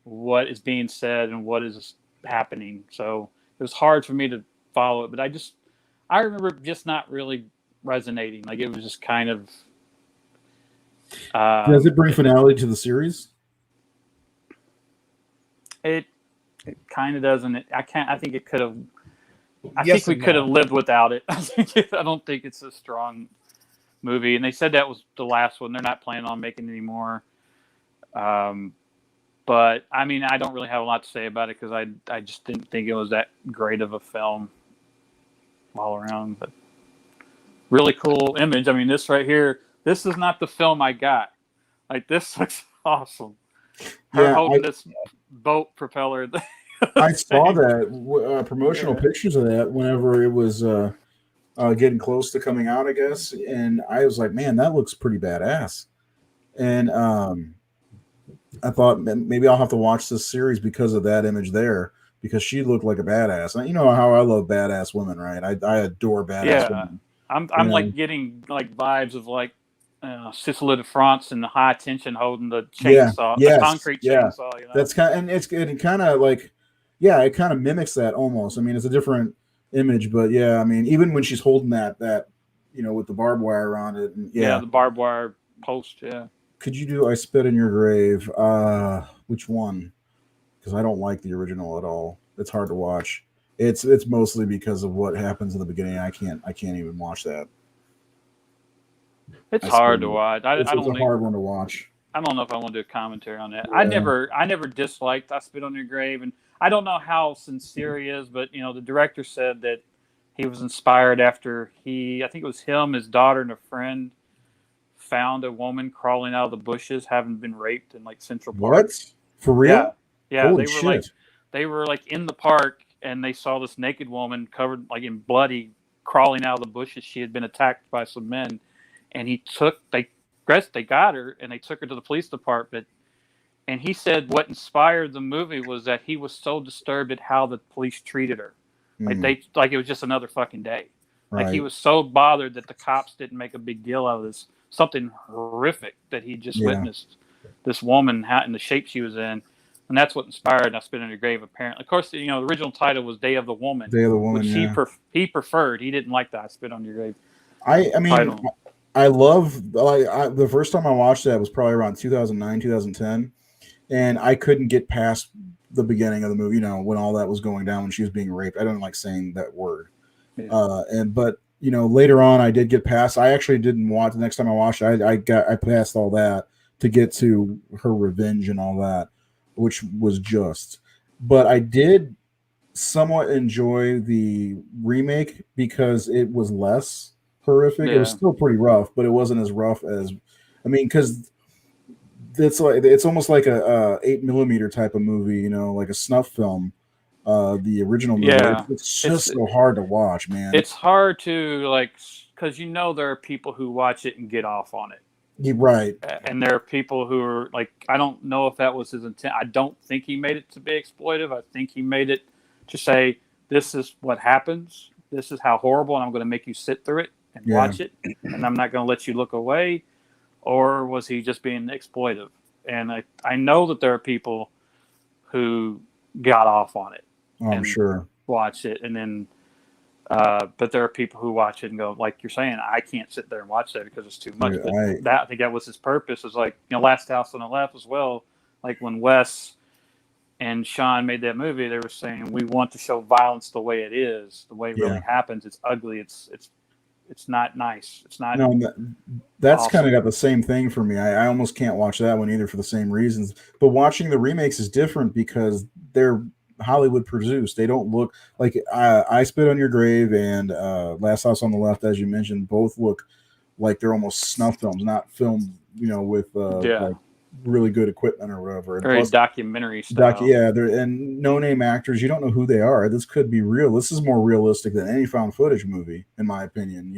what is being said and what is happening. So it was hard for me to follow it. But I remember just not really resonating. Like, it was just kind of. Does it bring finality to the series? It kind of doesn't. I think it could have. I Yes think we and could no. have lived without it. I don't think it's a strong movie. And they said that was the last one. They're not planning on making any more. But I mean, I don't really have a lot to say about it because I just didn't think it was that great of a film all around. But really cool image. I mean, this right here. This is not the film I got. Like, this looks awesome. Her holding this boat propeller. I saw that promotional pictures of that whenever it was getting close to coming out, I guess, and I was like, man, that looks pretty badass. And I thought maybe I'll have to watch this series because of that image there, because she looked like a badass. And you know how I love badass women, right? I adore badass women. I'm like getting like vibes of like Cicely de France and the High Tension holding the chainsaw, the concrete chainsaw. You know? That's kind of, and it kind of like, yeah, it kind of mimics that almost. I mean, it's a different image, but yeah, I mean, even when she's holding that with the barbed wire around it, and the barbed wire post. Yeah. Could you do I Spit in Your Grave? Which one? Because I don't like the original at all. It's hard to watch. It's mostly because of what happens in the beginning. I can't even watch that. It's hard to watch. It's a hard one to watch. I don't know if I want to do a commentary on that. Yeah. I never disliked I Spit on Your Grave, and I don't know how sincere he is, but the director said that he was inspired after I think it was him, his daughter, and a friend found a woman crawling out of the bushes having been raped in like Central Park. What? For real? Yeah. Holy shit. They were like in the park and they saw this naked woman covered like in bloody crawling out of the bushes. She had been attacked by some men, and they got her and they took her to the police department. And he said what inspired the movie was that he was so disturbed at how the police treated her. Like it was just another fucking day. Right. Like he was so bothered that the cops didn't make a big deal out of this. Something horrific that he just witnessed this woman in the shape she was in. And that's what inspired I Spit in Your Grave, apparently. Of course, the original title was Day of the Woman. Day of the Woman, which he preferred. He didn't like that I Spit on Your Grave. I mean, I love, the first time I watched that was probably around 2009, 2010. And I couldn't get past the beginning of the movie, when all that was going down, when she was being raped. I don't like saying that word. Yeah. But later on I did get past. I actually didn't watch the next time I watched it. I passed all that to get to her revenge and all that, which was just. But I did somewhat enjoy the remake because it was less horrific. It was still pretty rough, but it wasn't as rough as, because it's almost like a 8mm type of movie, like a snuff film. The original movie, it's just so hard to watch, man. It's hard to because there are people who watch it and get off on it. You're right. And there are people who are I don't know if that was his intent. I don't think he made it to be exploitive. I think he made it to say, this is what happens. This is how horrible, and I'm going to make you sit through it and watch it, and I'm not going to let you look away. Or was he just being exploitive? And I know that there are people who got off on it. Oh, I'm sure. Watch it, and then But there are people who watch it and go, like you're saying, I can't sit there and watch that because it's too much. But I think that was his purpose. Is like, Last House on the Left as well. Like when Wes and Sean made that movie, they were saying we want to show violence the way it is, the way it really happens. It's ugly. It's not nice. It's not. No, that's awesome. kind of got the same thing for me. I almost can't watch that one either for the same reasons. But watching the remakes is different because they're Hollywood produced. They don't look like I Spit on Your Grave and Last House on the Left, as you mentioned, both look like they're almost snuff films, not filmed, with like really good equipment or whatever. And very plus, documentary style. They're and no-name actors. You don't know who they are. This could be real. This is more realistic than any found footage movie, in my opinion.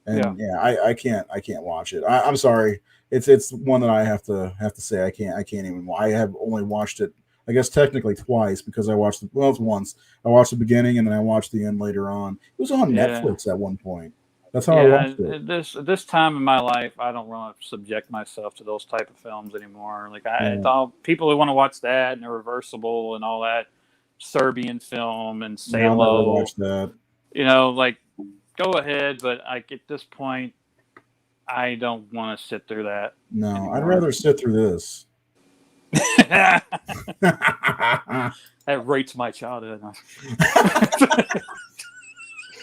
And I can't watch it. I'm sorry. It's one that I have to say I can't even. I have only watched it, I guess technically twice, because I watched it's once. I watched the beginning and then I watched the end later on. It was on Netflix at one point. That's how I watched it. This time in my life, I don't want to subject myself to those type of films anymore. Like all people who want to watch that and Irreversible and all that Serbian film and Salo. I'll never watch that. Like go ahead, but like at this point, I don't want to sit through that. No, anymore. I'd rather sit through this. That rates my childhood.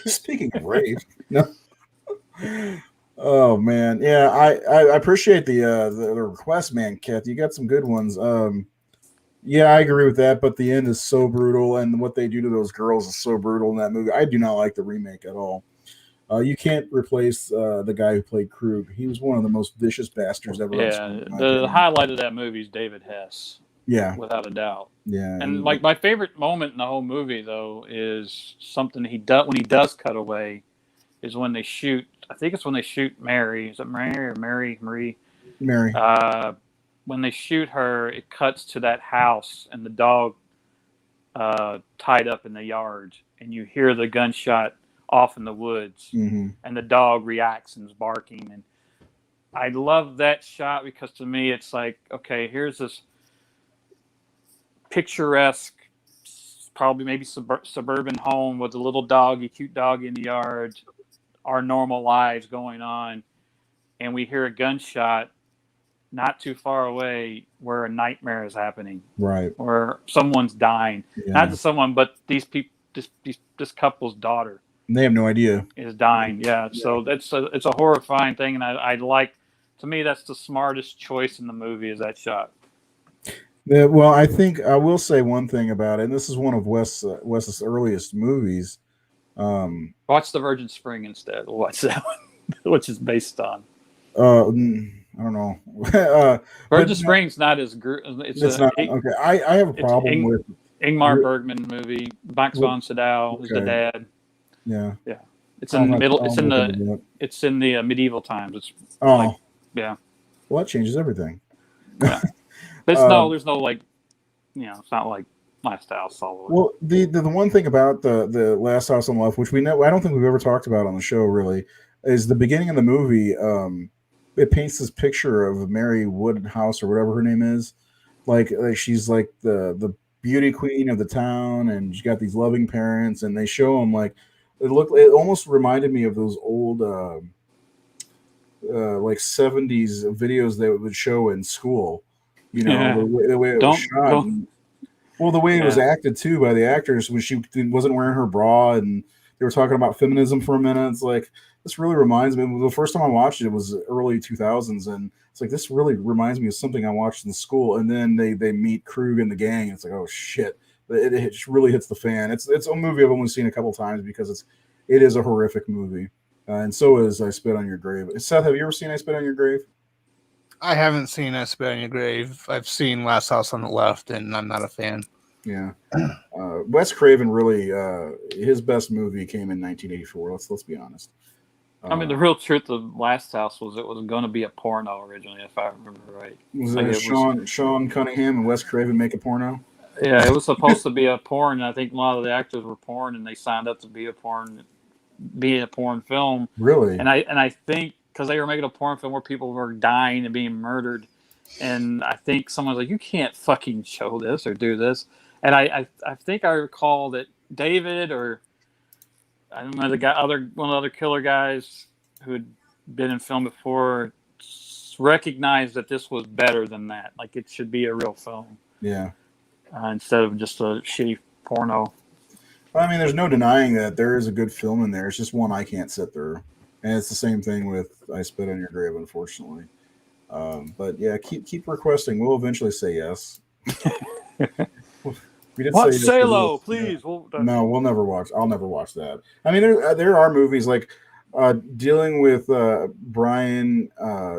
Speaking of rape, no. Oh man, yeah, I appreciate the request, man, Kath. You got some good ones. Yeah, I agree with that, but the end is so brutal, and what they do to those girls is so brutal in that movie. I do not like the remake at all. You can't replace the guy who played Krug. He was one of the most vicious bastards ever. Yeah, the highlight of that movie is David Hess. Yeah, without a doubt. Yeah, and like my favorite moment in the whole movie, though, is something he does when he does cut away. Is when they shoot. I think it's when they shoot Mary. Is it Mary or Marie? Mary. When they shoot her, it cuts to that house and the dog tied up in the yard, and you hear the gunshot off in the woods, and the dog reacts and is barking. And I love that shot because to me, it's like, okay, here's this picturesque, probably maybe suburban home with a little cute dog in the yard. Our normal lives going on, and we hear a gunshot not too far away where a nightmare is happening, right? Or someone's dying, not just someone, but these people, this couple's daughter. And they have no idea is dying. Yeah, so it's a horrifying thing, and I like. To me, that's the smartest choice in the movie is that shot. Yeah, well, I think I will say one thing about it, and this is one of Wes's earliest movies. Watch The Virgin Spring instead. We'll watch that one, which is based on. I don't know. Virgin Spring's not as good. It's not okay. I have a problem with Ingmar Bergman movie. Max von Sydow is the dad. Yeah. It's in the middle. It's in the medieval times. It's well, that changes everything. Yeah. But there's no like, it's not like Last House all the way. Well, the one thing about the Last House on the Left, which I don't think we've ever talked about on the show really, is the beginning of the movie. It paints this picture of Mary Woodhouse or whatever her name is, like she's like the beauty queen of the town, and she's got these loving parents, and they show them like it almost reminded me of those old like 70s videos they would show in school. The way it was shot. Well, the way it was acted too by the actors when she wasn't wearing her bra, and they were talking about feminism for a minute. It's like, this really reminds me. The first time I watched it was early 2000s, and it's like, this really reminds me of something I watched in school. And then they meet Krug and the gang, and it's like, oh shit, it really hits the fan. It's a movie I've only seen a couple times because it is a horrific movie, and so is I Spit on Your Grave. Seth, have you ever seen I Spit on Your Grave? I haven't seen I Spit on Your Grave. I've seen Last House on the Left, and I'm not a fan. Yeah, Wes Craven really his best movie came in 1984. Let's be honest. I mean, the real truth of Last House was it was going to be a porno originally, if I remember right. Was it Sean Cunningham and Wes Craven make a porno? Yeah, it was supposed to be a porn. And I think a lot of the actors were porn, and they signed up to be a porn film. Really? And I think because they were making a porn film where people were dying and being murdered, and I think someone was like, "You can't fucking show this or do this." And I think I recall that David or I don't know, one of the other killer guys who had been in film before recognized that this was better than that. Like, it should be a real film. Yeah. Instead of just a shitty porno. Well, I mean, there's no denying that there is a good film in there. It's just one I can't sit through. And it's the same thing with I Spit on Your Grave, unfortunately. But yeah, keep requesting. We'll eventually say yes. We did Watch say yes Salo, please. Yeah. No, we'll never watch. I'll never watch that. I mean, there are movies like dealing with Brian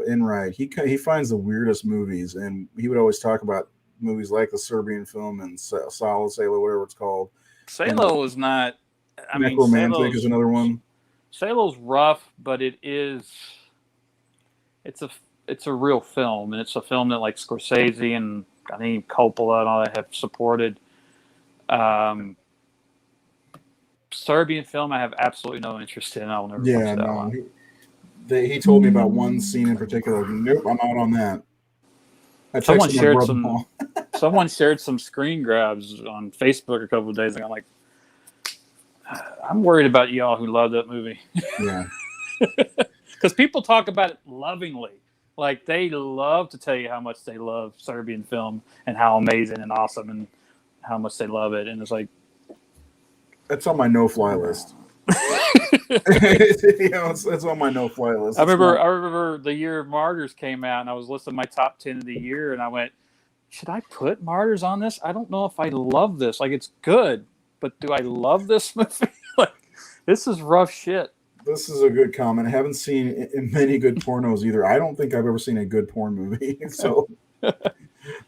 Enright. He finds the weirdest movies, and he would always talk about movies like the Serbian film and Salo, whatever it's called. Salo is not. I mean, Necromantic is another one. Salo's rough, but it's a real film, and it's a film that like Scorsese and I think Coppola and all that have supported. Serbian film, I have absolutely no interest in. I'll never watch that one. He told me about one scene in particular. Nope, I'm out on that. Someone shared some screen grabs on Facebook a couple of days ago. I'm like, I'm worried about y'all who love that movie. Yeah. Because people talk about it lovingly. Like, they love to tell you how much they love Serbian film and how amazing and awesome and how much they love it. And it's like, it's on my no-fly list. It's on my no-fly list. I remember the year Martyrs came out, and I was listing my top 10 of the year, and I went, should I put Martyrs on this? I don't know if I love this. Like, it's good, but do I love this movie? Like, this is rough shit. This is a good comment. I haven't seen many good pornos either. I don't think I've ever seen a good porn movie. So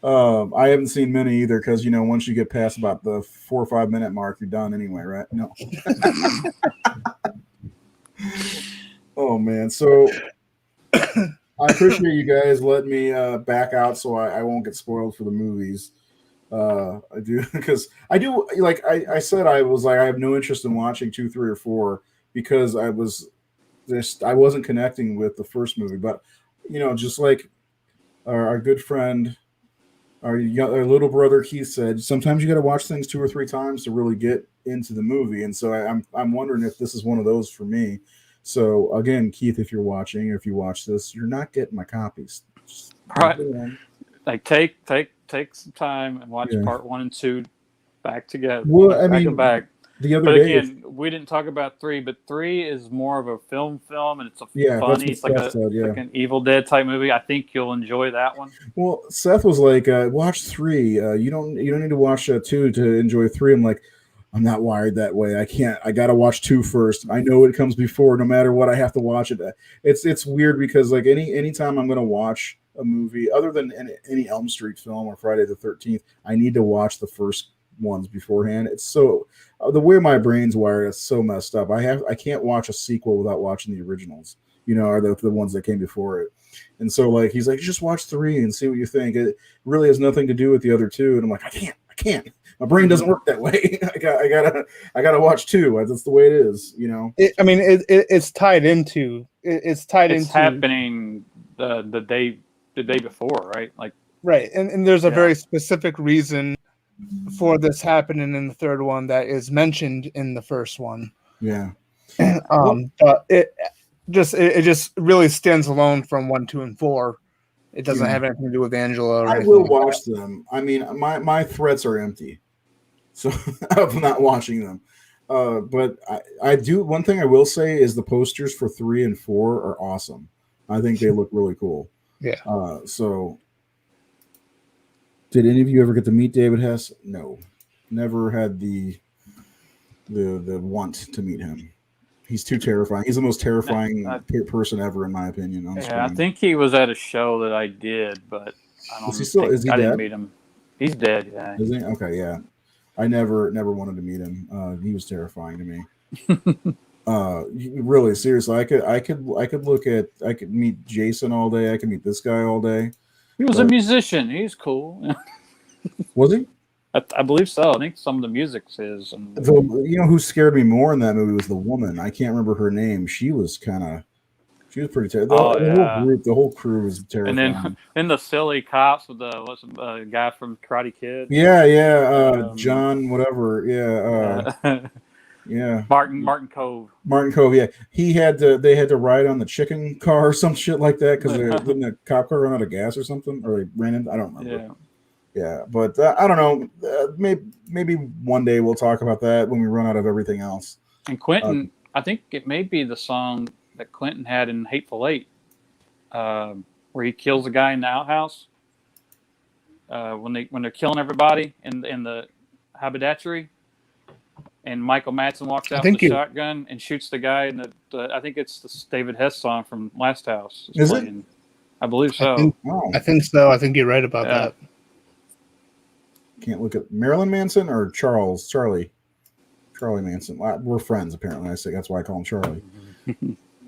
I haven't seen many either because, once you get past about the 4 or 5 minute mark, you're done anyway, right? No. Oh, man. So I appreciate you guys letting me back out so I won't get spoiled for the movies. I do because I do, like I said, I was like, I have no interest in watching 2, 3, or 4 because I wasn't connecting with the first movie. But, just like our good friend, our little brother Keith said, sometimes you got to watch things 2 or 3 times to really get into the movie. And so I'm wondering if this is one of those for me. So again, Keith, if you're watching or if you watch this, you're not getting my copies. Right. Like take some time and watch part 1 and 2 back together. Well, I mean, back. The other day, again, we didn't talk about 3, but 3 is more of a film, and it's funny. It's like like an Evil Dead type movie. I think you'll enjoy that one. Well, Seth was like, "Watch 3. You don't need to watch 2 to enjoy 3." I'm like, I'm not wired that way. I can't. I gotta watch 2 first. I know it comes before. No matter what, I have to watch it. It's weird because like anytime I'm gonna watch a movie, other than any Elm Street film or Friday the 13th, I need to watch the first ones beforehand. It's so the way my brain's wired is so messed up. I can't watch a sequel without watching the originals, or the ones that came before it. And so like he's like, just watch 3 and see what you think. It really has nothing to do with the other 2. And I'm like, I can't. My brain doesn't work that way. I gotta watch 2. That's the way it is, it's tied into it's happening the day before, right? Like right, and there's a very specific reason for this happening in the third one that is mentioned in the first one. Yeah. But it just really stands alone from 1, 2, and 4. It doesn't have anything to do with Angela. I will watch them. I mean, my threats are empty, so I'm not watching them. But I do. One thing I will say is the posters for 3 and 4 are awesome. I think they look really cool. Yeah. So. Did any of you ever get to meet David Hess? No, never had the want to meet him. He's too terrifying. He's the most terrifying person ever, in my opinion. I think he was at a show that I did, but I don't. Is he dead? Didn't meet him. He's dead. Yeah. Is he? Okay. Yeah. I never wanted to meet him. He was terrifying to me. Really, seriously, I could meet Jason all day. I could meet this guy all day. He was a musician. He's cool. Was he? I believe so. I think some of the music's his. And who scared me more in that movie was the woman. I can't remember her name. She was pretty terrible. The whole crew was terrifying. And then the silly cops with the guy from Karate Kid. Yeah. John, whatever. Yeah. Yeah. Martin Cove. Martin Cove, yeah. They had to ride on the chicken car or some shit like that because didn't the cop car run out of gas or something? Or they ran in? I don't remember. Yeah. Yeah, but I don't know. Maybe one day we'll talk about that when we run out of everything else. And Quentin, I think it may be the song that Quentin had in Hateful Eight, where he kills a guy in the outhouse. When they're killing everybody in the haberdashery, and Michael Madsen walks out with a shotgun and shoots the guy. And I think it's the David Hess song from Last House. Is playing. It? I believe so. I think so. I think you're right about that. Can't look at Marilyn Manson or Charlie Manson. We're friends apparently. I say that's why I call him Charlie.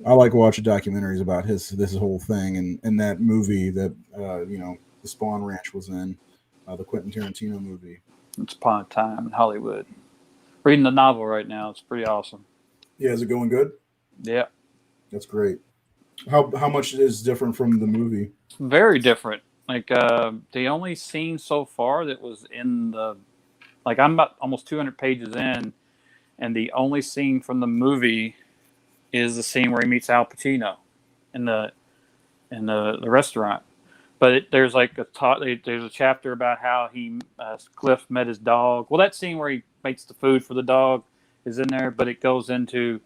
I like watching documentaries about this whole thing and that movie that the Spawn Ranch was in, the Quentin Tarantino movie. It's Upon a Time in Hollywood. Reading the novel right now. It's pretty awesome. Yeah, is it going good? Yeah, that's great. How much is different from the movie? It's very different. Like the only scene so far that was in I'm about almost 200 pages in, and the only scene from the movie is the scene where he meets Al Pacino in the restaurant. But there's there's a chapter about how Cliff met his dog. Well, that scene where he makes the food for the dog is in there, but it goes into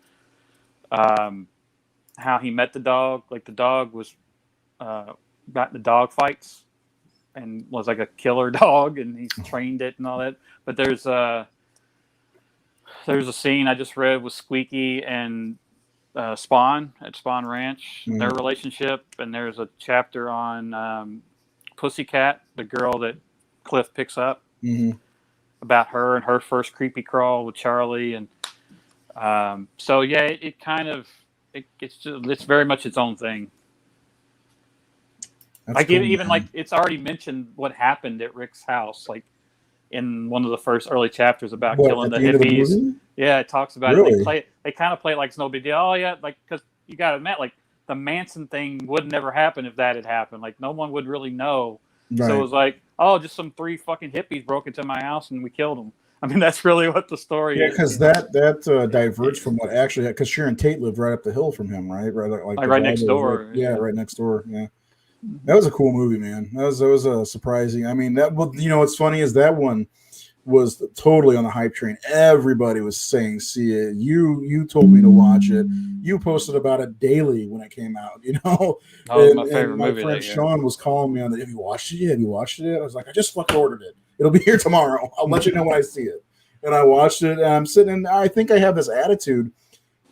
how he met the dog. Like the dog was got in the dog fights and was like a killer dog, and he's trained it and all that. But there's a scene I just read with Squeaky and Spawn at Spawn Ranch, their relationship, and there's a chapter on Pussycat, the girl that Cliff picks up, about her and her first creepy crawl with Charlie, and so yeah, it's very much its own thing. That's cool, even like it's already mentioned what happened at Rick's house, like in one of the first early chapters about killing the hippies. Yeah, it talks about it. They kind of play it like it's no big deal. Oh yeah, like because you got to admit, like the Manson thing would never happen if that had happened. Like no one would really know. Right. So it was like, oh, just some 3 fucking hippies broke into my house and we killed them. I mean, that's really what the story is. Yeah, because that diverged from what actually, because Sharon Tate lived right up the hill from him, right? Right next door. Right next door. Yeah. That was a cool movie, man. That was a surprising. I mean, what's funny is that one was totally on the hype train. Everybody was saying, "See it." You told me to watch it. You posted about it daily when it came out. My favorite movie. My friend Sean was calling me on Have you watched it yet? Have you watched it? I was like, I just fucking ordered it. It'll be here tomorrow. I'll let you know when I see it. And I watched it, and I'm sitting. And I think I have this attitude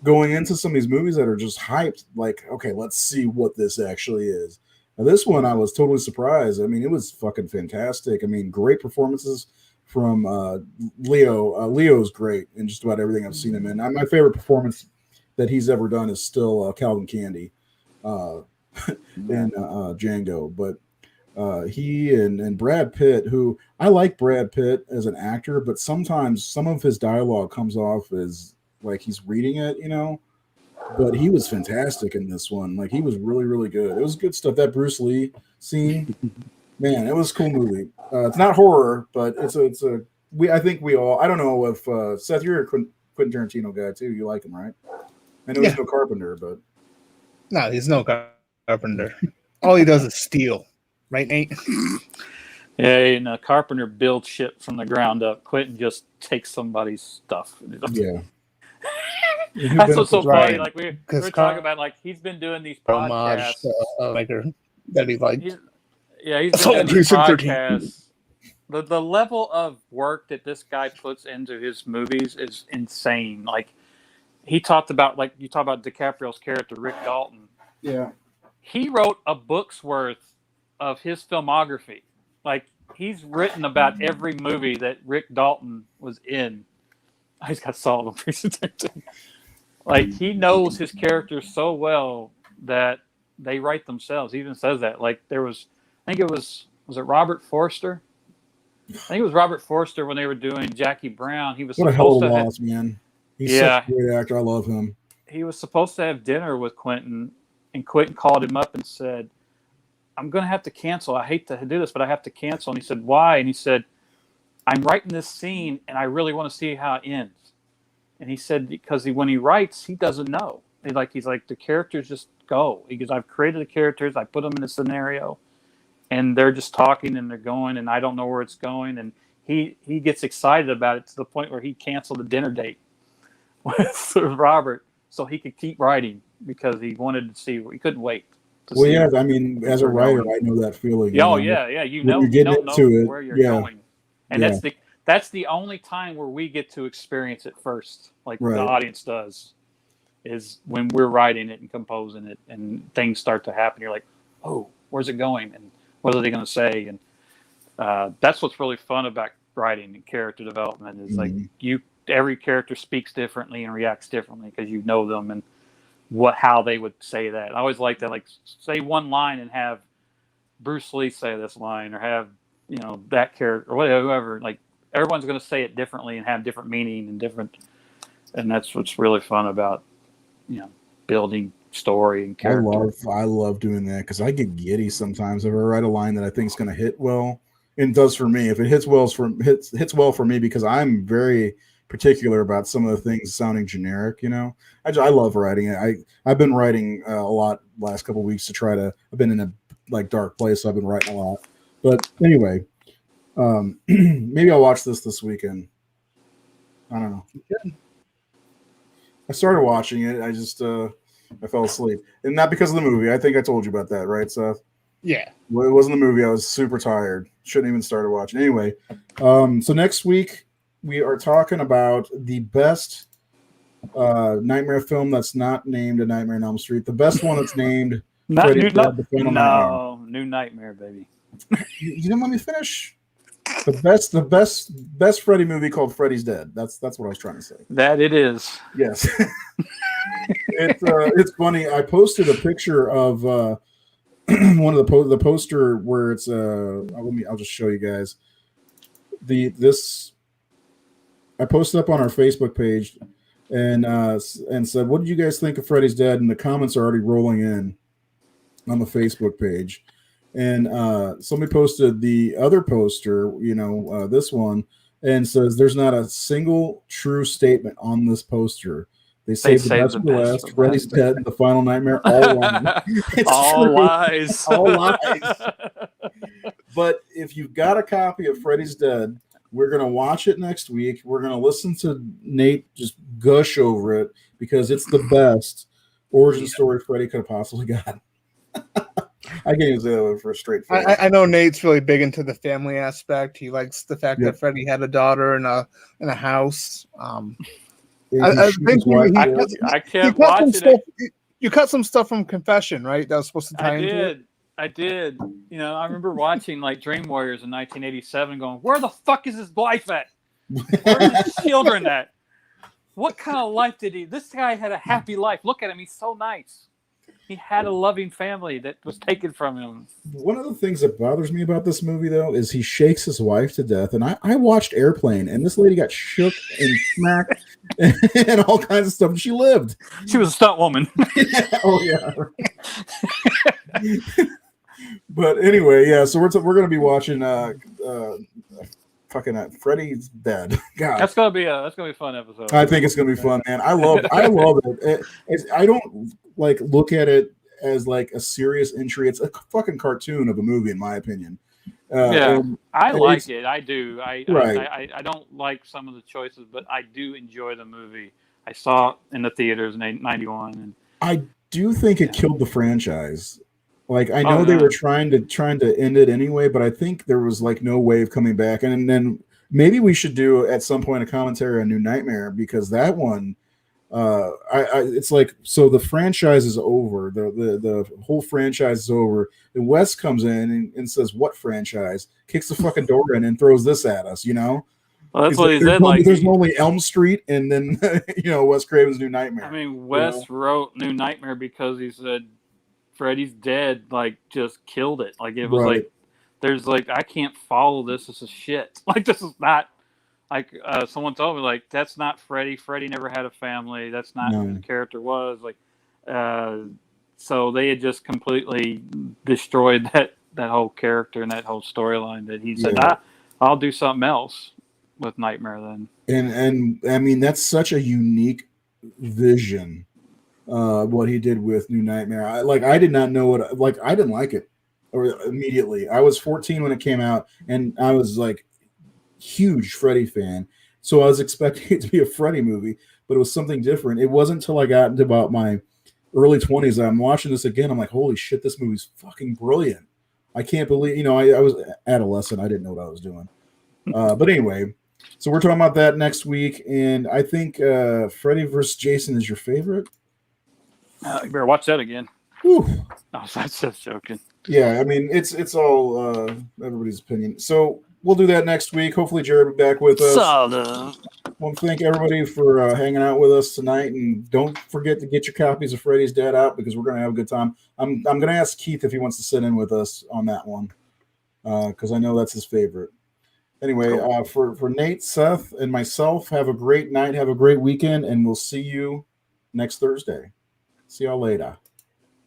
going into some of these movies that are just hyped. Like, okay, let's see what this actually is. Now, this one, I was totally surprised. I mean, it was fucking fantastic. I mean, great performances from Leo. Leo's great in just about everything I've seen him in. My favorite performance that he's ever done is still Calvin Candy in Django. But he and Brad Pitt, who I like Brad Pitt as an actor, but sometimes some of his dialogue comes off as like he's reading it, But he was fantastic in this one. Like he was really, really good. It was good stuff. That Bruce Lee scene, man, it was a cool movie. It's not horror, but I think we all. I don't know if Seth, you're a Quentin Tarantino guy too. You like him, right? I know he's no Carpenter, but no, he's no Carpenter. All he does is steal, right, Nate? Yeah, and Carpenter builds shit from the ground up. Quentin just takes somebody's stuff. Yeah. That's what's so funny. Like we were talking about, like he's been doing these podcasts. That he liked. He's been doing these podcasts. The level of work that this guy puts into his movies is insane. Like he talked about, like you talk about DiCaprio's character Rick Dalton. Yeah, he wrote a book's worth of his filmography. Like he's written about every movie that Rick Dalton was in. I just got solid presentation. Like he knows his characters so well that they write themselves. He even says that. Like I think it was it Robert Forster? I think it was Robert Forster when they were doing Jackie Brown. He was what a hell of a loss, man. He's such a great actor. I love him. He was supposed to have dinner with Quentin, and Quentin called him up and said, "I'm going to have to cancel. I hate to do this, but I have to cancel." And he said, "Why?" And he said, "I'm writing this scene, and I really want to see how it ends." And he said because when he writes, he doesn't know. He's like the characters just go. He goes, I've created the characters, I put them in a scenario, and they're just talking and they're going, and I don't know where it's going. And he gets excited about it to the point where he canceled a dinner date with Robert so he could keep writing because he wanted to see. He couldn't wait. Well, yeah, I mean, as a writer, I know that feeling. Yeah, yeah. You know, you don't know where you're going, and that's the only time where we get to experience it first, like the audience does, is when we're writing it and composing it, and things start to happen. You're like, oh, where's it going, and what are they going to say? And that's what's really fun about writing and character development is like every character speaks differently and reacts differently because you know them and how they would say that. I always like that, like say one line and have Bruce Lee say this line, or have that character or whatever. Like everyone's going to say it differently and have different meaning and different, and that's what's really fun about building story and character. I love doing that because I get giddy sometimes if I write a line that I think is going to hit well, and it does for me. If it hits well for me because I'm very particular about some of the things sounding generic. I love writing it. I've been writing a lot last couple of weeks to try to. I've been in a dark place, so I've been writing a lot. But anyway, maybe I'll watch this weekend. I don't know. I started watching it. I just I fell asleep, and not because of the movie. I think I told you about that, right, Seth? Yeah. Well, it wasn't the movie. I was super tired. Shouldn't even started watching. Anyway, so next week we are talking about the best nightmare film that's not named A Nightmare on Elm Street. The best one that's named Freddy's Dead, The Final Nightmare. New Nightmare, baby. You didn't let me finish. The best Freddy movie called Freddy's Dead. That's what I was trying to say. That it is. Yes. It's funny. I posted a picture of one of the poster where it's I'll just show you guys. I posted up on our Facebook page and said, "What did you guys think of Freddy's Dead?" And the comments are already rolling in on the Facebook page. And somebody posted the other poster, this one, and says there's not a single true statement on this poster. They say the best for last, Freddy's Dead, The Final Nightmare, all all lies. All lies. But if you've got a copy of Freddy's Dead, we're going to watch it next week. We're going to listen to Nate just gush over it because it's the best origin story Freddy could have possibly got. I can't even say that for a straight face. I know Nate's really big into the family aspect. He likes the fact that Freddy had a daughter in a house. I think I kept watching it. You cut some stuff from Confession, right? That was supposed to tie into it. I did. I remember watching like Dream Warriors in 1987 going, where the fuck is his wife at? Where are his children at? What kind of life did he? This guy had a happy life. Look at him. He's so nice. He had a loving family that was taken from him. One of the things that bothers me about this movie, though, is he shakes his wife to death. And I watched Airplane, and this lady got shook and smacked and all kinds of stuff. And she lived. She was a stunt woman. Oh, yeah. But anyway, yeah, so we're going to be watching fucking Freddy's Dead. God, that's gonna be a fun episode. I think it's gonna be fun, man. I love it. I don't look at it as like a serious entry. It's a fucking cartoon of a movie, in my opinion. I like it. I do. I don't like some of the choices, but I do enjoy the movie. I saw it in the theaters in '91, and I do think it killed the franchise. Like I know they were trying to end it anyway, but I think there was no way of coming back. And then maybe we should do at some point a commentary on New Nightmare because that one, it's so the franchise is over. The whole franchise is over. And Wes comes in and says, "What franchise?" Kicks the fucking door in and throws this at us. Well, that's what he said. There's only Elm Street, and then Wes Craven's New Nightmare. I mean, Wes wrote New Nightmare because he said Freddy's Dead just killed it. It was there's I can't follow this. This is shit. This is not someone told me that's not Freddy. Freddy never had a family. That's not who the character was. So they had just completely destroyed that whole character and that whole storyline that he said, I'll do something else. with Nightmare then. And I mean, that's such a unique vision. What he did with New Nightmare. I did not know what, I didn't like it or immediately. I was 14 when it came out, and I was like huge Freddy fan. So I was expecting it to be a Freddy movie, but it was something different. It wasn't until I got into about my early 20s that I'm watching this again. I'm like, holy shit, this movie's fucking brilliant. I can't believe, I was adolescent. I didn't know what I was doing. But anyway, so we're talking about that next week. And I think Freddy versus Jason is your favorite. You better watch that again. Whew. Oh, that's just joking. Yeah, I mean, it's all everybody's opinion. So we'll do that next week. Hopefully Jared will be back with us. I want to thank everybody for hanging out with us tonight. And don't forget to get your copies of Freddy's Dead out, because we're going to have a good time. I'm going to ask Keith if he wants to sit in with us on that one, because I know that's his favorite. Anyway, cool. For Nate, Seth, and myself, have a great night. Have a great weekend, and we'll see you next Thursday. See y'all later.